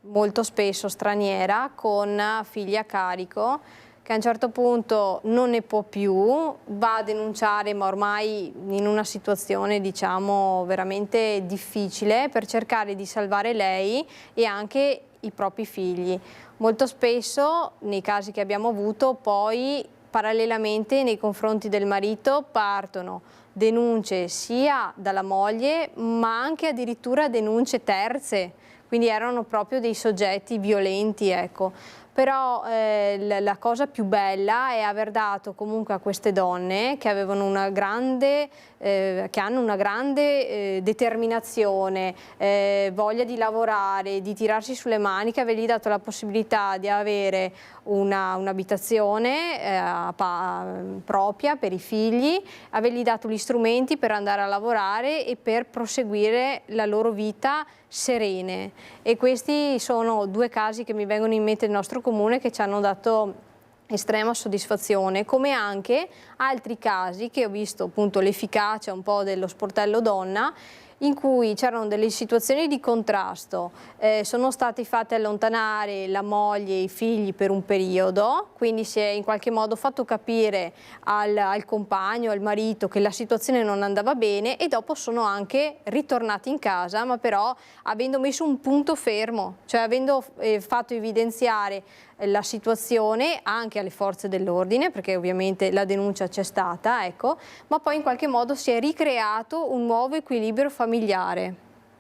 molto spesso straniera, con figli a carico, che a un certo punto non ne può più, va a denunciare, ma ormai in una situazione, diciamo, veramente difficile, per cercare di salvare lei e anche i propri figli. Molto spesso, nei casi che abbiamo avuto, poi parallelamente nei confronti del marito partono denunce sia dalla moglie, ma anche addirittura denunce terze, quindi erano proprio dei soggetti violenti, ecco. però la cosa più bella è aver dato comunque a queste donne che avevano una grande, che hanno una grande determinazione, voglia di lavorare, di tirarsi sulle maniche, avergli dato la possibilità di avere un'abitazione propria per i figli, avergli dato gli strumenti per andare a lavorare e per proseguire la loro vita serene. E questi sono due casi che mi vengono in mente del nostro comune che ci hanno dato estrema soddisfazione, come anche altri casi che ho visto appunto l'efficacia un po' dello sportello donna, in cui c'erano delle situazioni di contrasto, sono stati fatti allontanare la moglie e i figli per un periodo, quindi si è in qualche modo fatto capire al compagno, al marito che la situazione non andava bene e dopo sono anche ritornati in casa, ma però avendo messo un punto fermo, cioè avendo fatto evidenziare la situazione anche alle forze dell'ordine, perché ovviamente la denuncia c'è stata, ecco, ma poi in qualche modo si è ricreato un nuovo equilibrio familiare.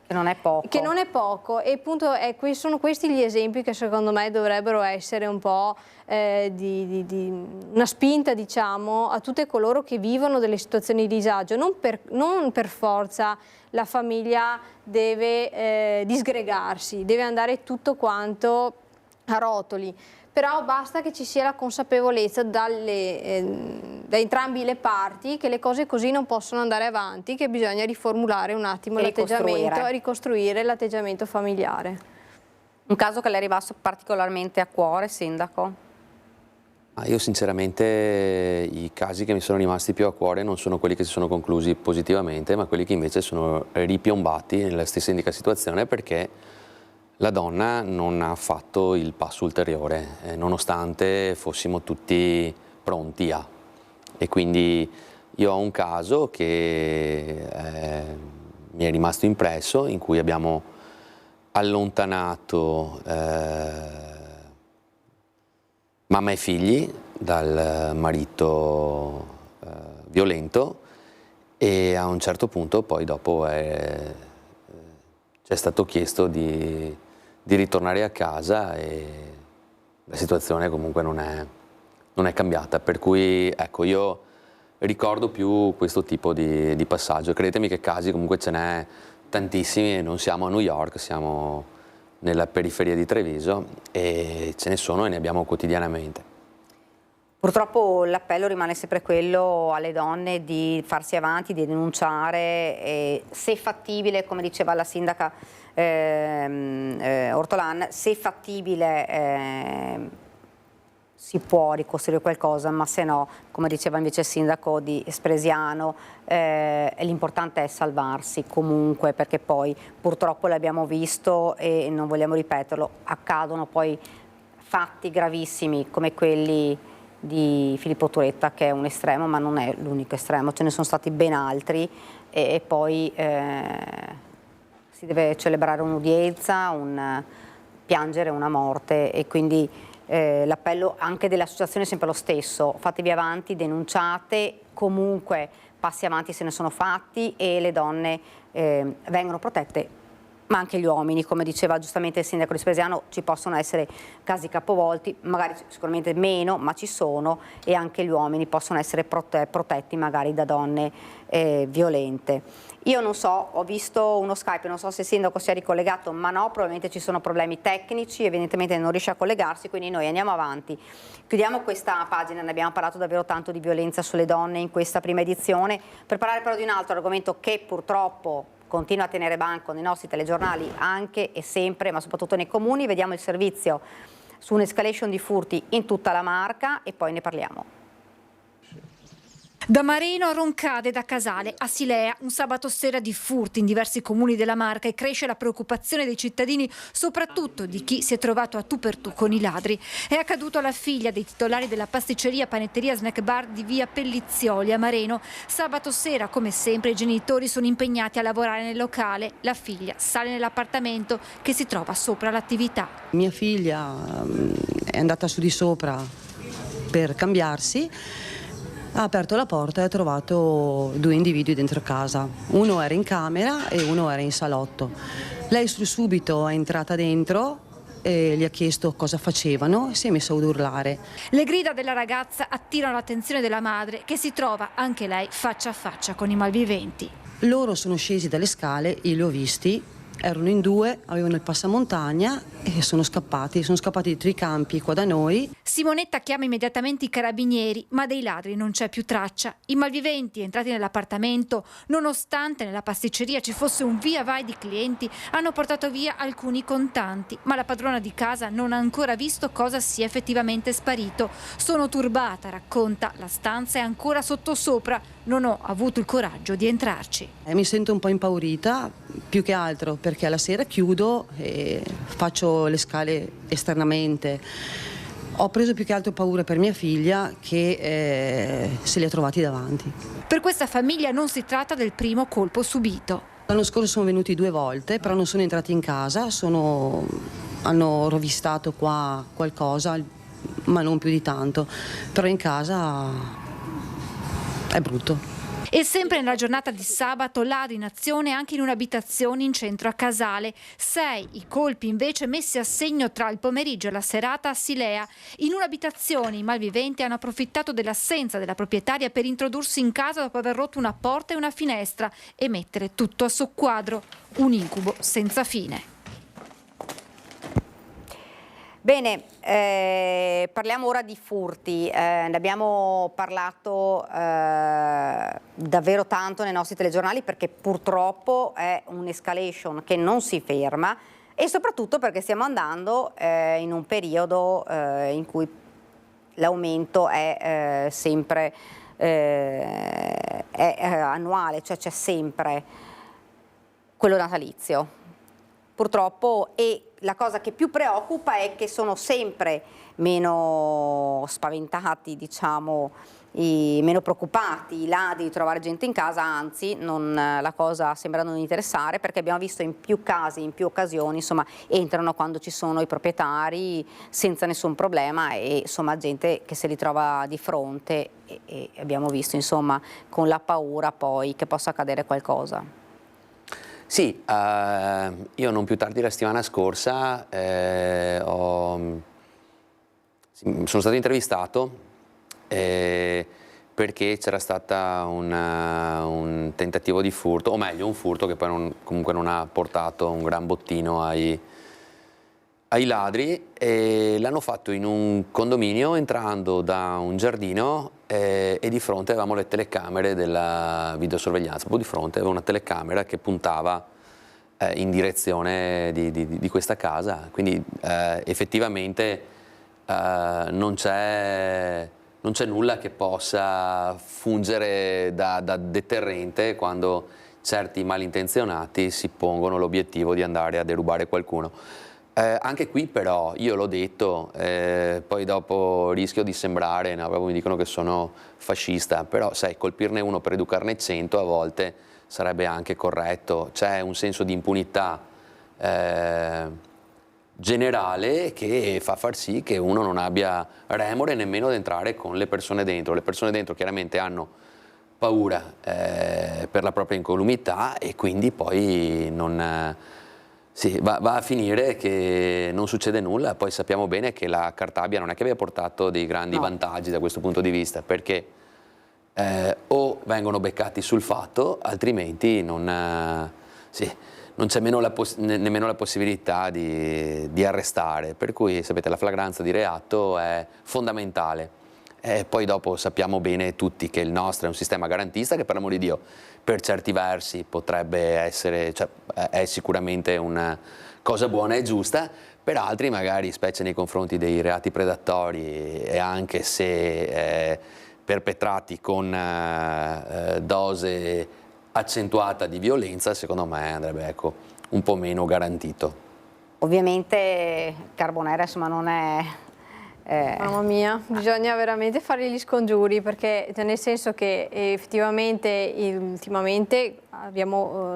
Che non è poco. Che non è poco, e appunto sono questi gli esempi che secondo me dovrebbero essere un po' di una spinta, diciamo, a tutte coloro che vivono delle situazioni di disagio. Non per forza la famiglia deve disgregarsi, deve andare tutto quanto a rotoli, però basta che ci sia la consapevolezza da entrambi le parti che le cose così non possono andare avanti, che bisogna riformulare un attimo l'atteggiamento, ricostruire l'atteggiamento familiare. Un caso che le è rimasto particolarmente a cuore, Sindaco? Io sinceramente i casi che mi sono rimasti più a cuore non sono quelli che si sono conclusi positivamente, ma quelli che invece sono ripiombati nella stessa identica situazione, perché la donna non ha fatto il passo ulteriore, nonostante fossimo tutti pronti a. E quindi io ho un caso che mi è rimasto impresso, in cui abbiamo allontanato mamma e figli dal marito violento, e a un certo punto poi dopo ci è stato chiesto di ritornare a casa e la situazione comunque non è cambiata, per cui ecco, io ricordo più questo tipo di passaggio. Credetemi che casi comunque ce n'è tantissimi, non siamo a New York, siamo nella periferia di Treviso e ce ne sono e ne abbiamo quotidianamente. Purtroppo l'appello rimane sempre quello alle donne di farsi avanti, di denunciare, se fattibile, come diceva la sindaca Ortolan, se fattibile si può ricostruire qualcosa, ma se no, come diceva invece il sindaco di Spresiano, l'importante è salvarsi comunque, perché poi purtroppo l'abbiamo visto e non vogliamo ripeterlo, accadono poi fatti gravissimi come quelli di Filippo Turetta, che è un estremo, ma non è l'unico estremo, ce ne sono stati ben altri, e poi si deve celebrare un'udienza, piangere una morte, e quindi l'appello anche dell'associazione è sempre lo stesso: fatevi avanti, denunciate, comunque passi avanti se ne sono fatti e le donne vengono protette, ma anche gli uomini, come diceva giustamente il sindaco di Spresiano, ci possono essere casi capovolti, magari sicuramente meno, ma ci sono, e anche gli uomini possono essere protetti magari da donne violente. Io non so, ho visto uno Skype, non so se il sindaco si è ricollegato, ma no, probabilmente ci sono problemi tecnici, evidentemente non riesce a collegarsi, quindi noi andiamo avanti. Chiudiamo questa pagina, ne abbiamo parlato davvero tanto di violenza sulle donne in questa prima edizione, per parlare però di un altro argomento che purtroppo continua a tenere banco nei nostri telegiornali anche e sempre, ma soprattutto nei comuni. Vediamo il servizio su un'escalation di furti in tutta la Marca e poi ne parliamo. Da Mareno a Roncade, da Casale a Silea, un sabato sera di furti in diversi comuni della Marca, e cresce la preoccupazione dei cittadini, soprattutto di chi si è trovato a tu per tu con i ladri. È accaduto alla figlia dei titolari della pasticceria, panetteria, snack bar di via Pellizzioli a Mareno. Sabato sera, come sempre, i genitori sono impegnati a lavorare nel locale. La figlia sale nell'appartamento che si trova sopra l'attività. Mia figlia è andata su di sopra per cambiarsi, ha aperto la porta e ha trovato due individui dentro casa. Uno era in camera e uno era in salotto. Lei subito è entrata dentro gli ha chiesto cosa facevano e si è messo ad urlare. Le grida della ragazza attirano l'attenzione della madre, che si trova anche lei faccia a faccia con i malviventi. Loro sono scesi dalle scale, io li ho visti, erano in 2, avevano il passamontagna e sono scappati dietro i campi qua da noi. Simonetta chiama immediatamente i carabinieri, ma dei ladri non c'è più traccia. I malviventi, entrati nell'appartamento, nonostante nella pasticceria ci fosse un via vai di clienti, hanno portato via alcuni contanti, ma la padrona di casa non ha ancora visto cosa sia effettivamente sparito. Sono turbata, racconta, la stanza è ancora sottosopra, non ho avuto il coraggio di entrarci. Mi sento un po' impaurita, più che altro perché alla sera chiudo e faccio le scale esternamente. Ho preso più che altro paura per mia figlia che se li ha trovati davanti. Per questa famiglia non si tratta del primo colpo subito. L'anno scorso sono venuti 2 volte, però non sono entrati in casa, hanno rovistato qua qualcosa, ma non più di tanto. Però in casa è brutto. E sempre nella giornata di sabato ladri in azione anche in un'abitazione in centro a Casale. 6 i colpi invece messi a segno tra il pomeriggio e la serata a Silea. In un'abitazione i malviventi hanno approfittato dell'assenza della proprietaria per introdursi in casa dopo aver rotto una porta e una finestra e mettere tutto a soqquadro. Un incubo senza fine. Bene, parliamo ora di furti. Ne abbiamo parlato davvero tanto nei nostri telegiornali perché purtroppo è un'escalation che non si ferma e soprattutto perché stiamo andando in un periodo in cui l'aumento è sempre annuale, cioè c'è sempre quello natalizio. Purtroppo, e la cosa che più preoccupa è che sono sempre meno spaventati, diciamo, meno preoccupati i ladri di trovare gente in casa, anzi la cosa sembra non interessare perché abbiamo visto in più casi, in più occasioni, insomma, entrano quando ci sono i proprietari senza nessun problema e insomma gente che se li trova di fronte e abbiamo visto insomma con la paura poi che possa accadere qualcosa. Sì, io non più tardi la settimana scorsa sono stato intervistato perché c'era stato un tentativo di furto, o meglio un furto che poi comunque non ha portato un gran bottino ai ladri, e l'hanno fatto in un condominio entrando da un giardino e di fronte avevamo le telecamere della videosorveglianza, proprio di fronte aveva una telecamera che puntava in direzione di questa casa, quindi effettivamente non c'è nulla che possa fungere da deterrente quando certi malintenzionati si pongono l'obiettivo di andare a derubare qualcuno. Anche qui però, io l'ho detto, poi dopo rischio di sembrare, no, proprio mi dicono che sono fascista, però sai, colpirne uno per educarne 100 a volte sarebbe anche corretto. C'è un senso di impunità generale che fa far sì che uno non abbia remore nemmeno ad entrare con le persone dentro. Le persone dentro chiaramente hanno paura per la propria incolumità e quindi poi sì, va a finire che non succede nulla. Poi sappiamo bene che la Cartabia non è che abbia portato dei grandi vantaggi da questo punto di vista, perché o vengono beccati sul fatto, altrimenti non c'è nemmeno la possibilità di arrestare. Per cui sapete, la flagranza di reato è fondamentale. Poi dopo sappiamo bene tutti che il nostro è un sistema garantista che, per l'amor di Dio, per certi versi potrebbe essere, cioè, è sicuramente una cosa buona e giusta, per altri magari, specie nei confronti dei reati predatori e anche se perpetrati con dose accentuata di violenza, secondo me andrebbe un po' meno garantito. Ovviamente Carbonera insomma non è... Mamma mia, bisogna veramente fare gli scongiuri, perché nel senso che effettivamente ultimamente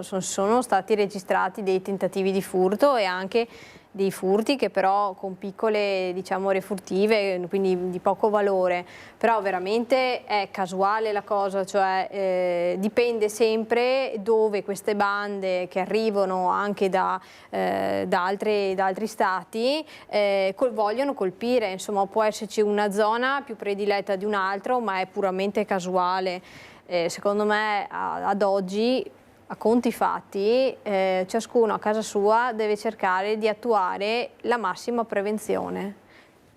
sono stati registrati dei tentativi di furto e anche dei furti che però con piccole, diciamo, refurtive, quindi di poco valore, però veramente è casuale la cosa, cioè dipende sempre dove queste bande che arrivano anche da altri stati vogliono colpire, insomma può esserci una zona più prediletta di un altro, ma è puramente casuale. Secondo me ad oggi, a conti fatti, ciascuno a casa sua deve cercare di attuare la massima prevenzione.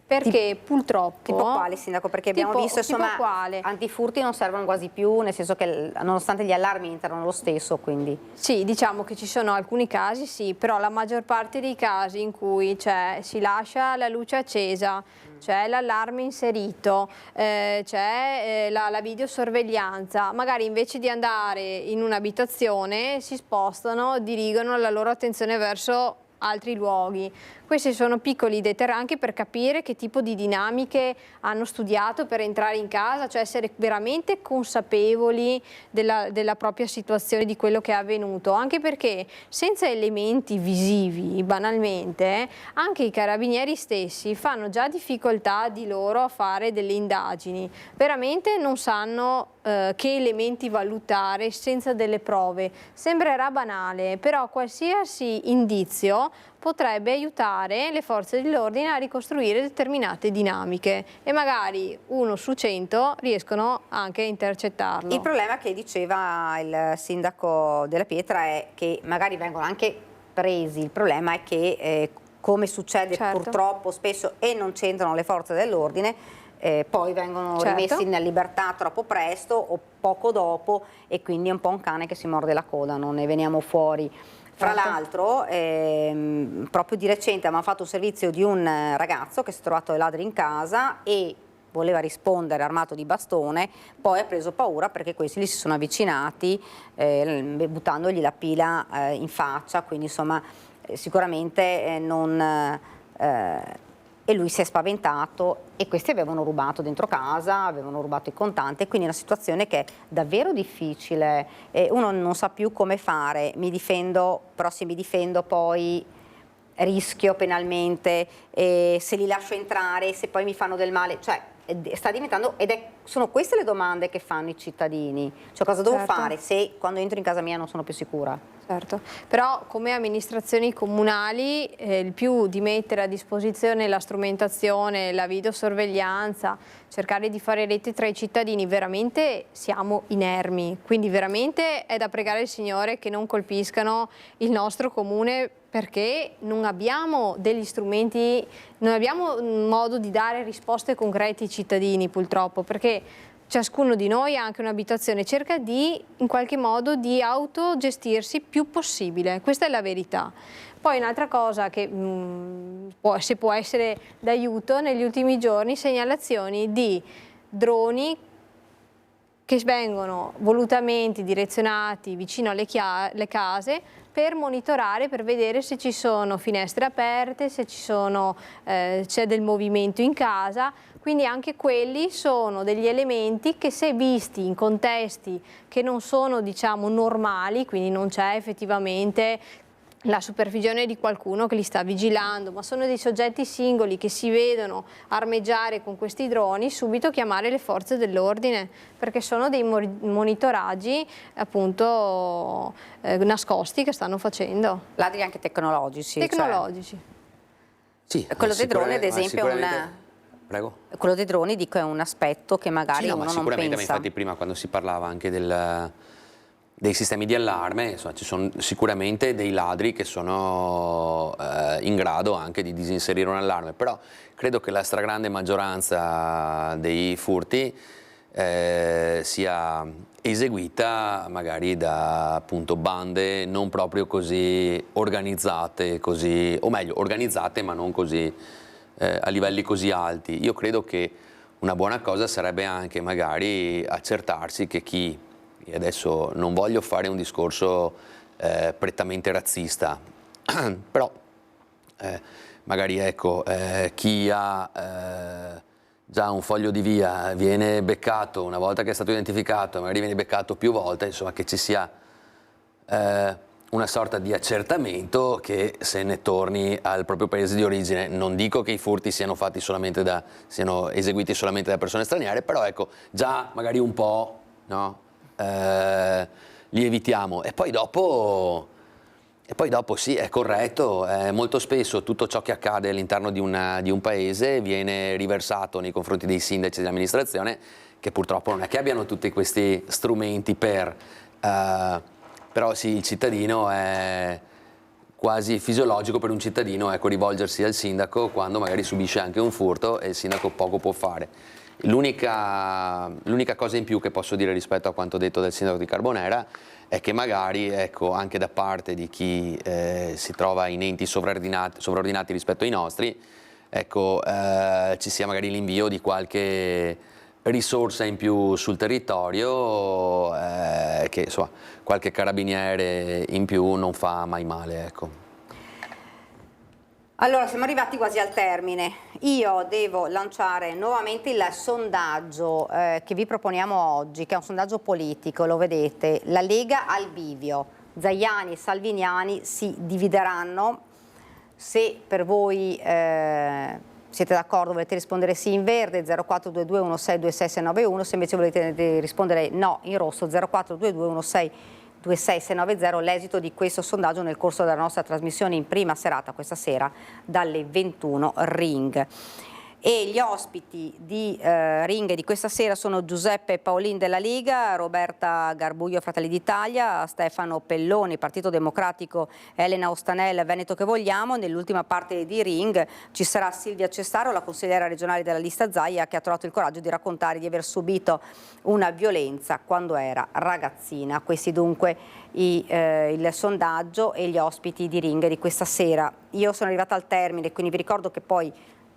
Perché purtroppo... Tipo quale, Sindaco? Perché abbiamo visto, insomma, antifurti non servono quasi più, nel senso che nonostante gli allarmi entrano lo stesso, quindi... Sì, diciamo che ci sono alcuni casi, sì, però la maggior parte dei casi in cui si lascia la luce accesa, c'è l'allarme inserito, c'è la videosorveglianza, magari invece di andare in un'abitazione si spostano, dirigono la loro attenzione verso altri luoghi. Questi sono piccoli deterrenti anche per capire che tipo di dinamiche hanno studiato per entrare in casa, cioè essere veramente consapevoli della propria situazione, di quello che è avvenuto, anche perché senza elementi visivi, banalmente, anche i carabinieri stessi fanno già difficoltà di loro a fare delle indagini, veramente non sanno che elementi valutare senza delle prove. Sembrerà banale, però qualsiasi indizio potrebbe aiutare le forze dell'ordine a ricostruire determinate dinamiche e magari 1 su 100 riescono anche a intercettarlo. Il problema che diceva il sindaco Della Pietra è che magari vengono anche presi, il problema è che come succede purtroppo spesso e non c'entrano le forze dell'ordine, poi vengono rimessi in libertà troppo presto o poco dopo e quindi è un po' un cane che si morde la coda, non ne veniamo fuori. Fra l'altro, proprio di recente abbiamo fatto un servizio di un ragazzo che si è trovato dei ladri in casa e voleva rispondere armato di bastone, poi ha preso paura perché questi gli si sono avvicinati buttandogli la pila in faccia, quindi insomma sicuramente non... e lui si è spaventato e questi avevano rubato dentro casa, avevano rubato i contanti, quindi è una situazione che è davvero difficile, uno non sa più come fare, mi difendo, però se mi difendo poi rischio penalmente, se li lascio entrare, se poi mi fanno del male, cioè sta diventando, sono queste le domande che fanno i cittadini, cioè cosa devo fare se quando entro in casa mia non sono più sicura? Certo, però come amministrazioni comunali il più di mettere a disposizione la strumentazione, la videosorveglianza, cercare di fare rete tra i cittadini, veramente siamo inermi, quindi veramente è da pregare il Signore che non colpiscano il nostro comune perché non abbiamo degli strumenti, non abbiamo un modo di dare risposte concrete ai cittadini purtroppo, perché ciascuno di noi ha anche un'abitazione, cerca di in qualche modo di autogestirsi più possibile, questa è la verità. Poi un'altra cosa che se può essere d'aiuto, negli ultimi giorni segnalazioni di droni che vengono volutamente direzionati vicino alle case per monitorare, per vedere se ci sono finestre aperte, se c'è del movimento in casa. Quindi anche quelli sono degli elementi che se visti in contesti che non sono, diciamo, normali, quindi non c'è effettivamente la supervisione di qualcuno che li sta vigilando, ma sono dei soggetti singoli che si vedono armeggiare con questi droni, subito chiamare le forze dell'ordine, perché sono dei monitoraggi appunto nascosti che stanno facendo. Ladri anche tecnologici. Tecnologici. Sì, quello dei droni ad esempio è Prego. Quello dei droni dico è un aspetto che magari uno non pensa. Infatti prima quando si parlava anche dei sistemi di allarme, insomma, ci sono sicuramente dei ladri che sono in grado anche di disinserire un allarme, però credo che la stragrande maggioranza dei furti sia eseguita magari da appunto bande non proprio così organizzate, o meglio organizzate ma non così a livelli così alti. Io credo che una buona cosa sarebbe anche magari accertarsi che chi, e adesso non voglio fare un discorso prettamente razzista, però magari ecco, chi ha già un foglio di via viene beccato una volta che è stato identificato, magari viene beccato più volte, insomma che ci sia una sorta di accertamento che se ne torni al proprio paese di origine. Non dico che i furti siano eseguiti solamente da persone straniere, però ecco, già magari un po', no? Li evitiamo. E poi dopo sì, è corretto, molto spesso tutto ciò che accade all'interno di un paese viene riversato nei confronti dei sindaci dell'amministrazione, che purtroppo non è che abbiano tutti questi strumenti però sì, il cittadino è quasi fisiologico per un cittadino, ecco, rivolgersi al sindaco quando magari subisce anche un furto e il sindaco poco può fare. L'unica cosa in più che posso dire rispetto a quanto detto dal sindaco di Carbonera è che magari, ecco, anche da parte di chi si trova in enti sovraordinati rispetto ai nostri, ecco, ci sia magari l'invio di qualche risorsa in più sul territorio, che insomma qualche carabiniere in più non fa mai male, ecco. Allora, siamo arrivati quasi al termine. Io devo lanciare nuovamente il sondaggio che vi proponiamo oggi, che è un sondaggio politico, lo vedete. La Lega al bivio, Zagliani e Salviniani si divideranno. Se per voi siete d'accordo, volete rispondere sì in verde, 0422 1626691, se invece volete rispondere no in rosso, 0422 1626690, l'esito di questo sondaggio nel corso della nostra trasmissione in prima serata questa sera dalle 21 Ring. E gli ospiti di Ring di questa sera sono Giuseppe Paolin della Lega, Roberta Garbuglio Fratelli d'Italia, Stefano Pelloni Partito Democratico, Elena Ostanel Veneto che vogliamo. Nell'ultima parte di Ring ci sarà Silvia Cestaro, la consigliera regionale della lista Zaia, che ha trovato il coraggio di raccontare di aver subito una violenza quando era ragazzina. Questi dunque il sondaggio e gli ospiti di Ring di questa sera. Io sono arrivata al termine, quindi vi ricordo che poi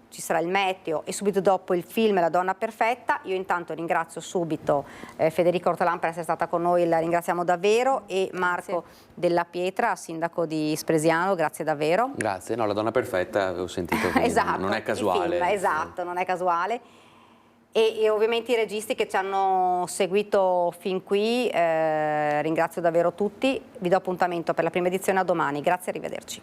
ci sarà il meteo e subito dopo il film La donna perfetta. Io intanto ringrazio subito Federica Ortolan per essere stata con noi, la ringraziamo davvero, e Marco Della Pietra, sindaco di Spresiano, grazie davvero. Grazie, no, La donna perfetta avevo sentito che esatto, non è casuale. Film, esatto, non è casuale. E ovviamente i registi che ci hanno seguito fin qui, ringrazio davvero tutti, vi do appuntamento per la prima edizione a domani, grazie e arrivederci.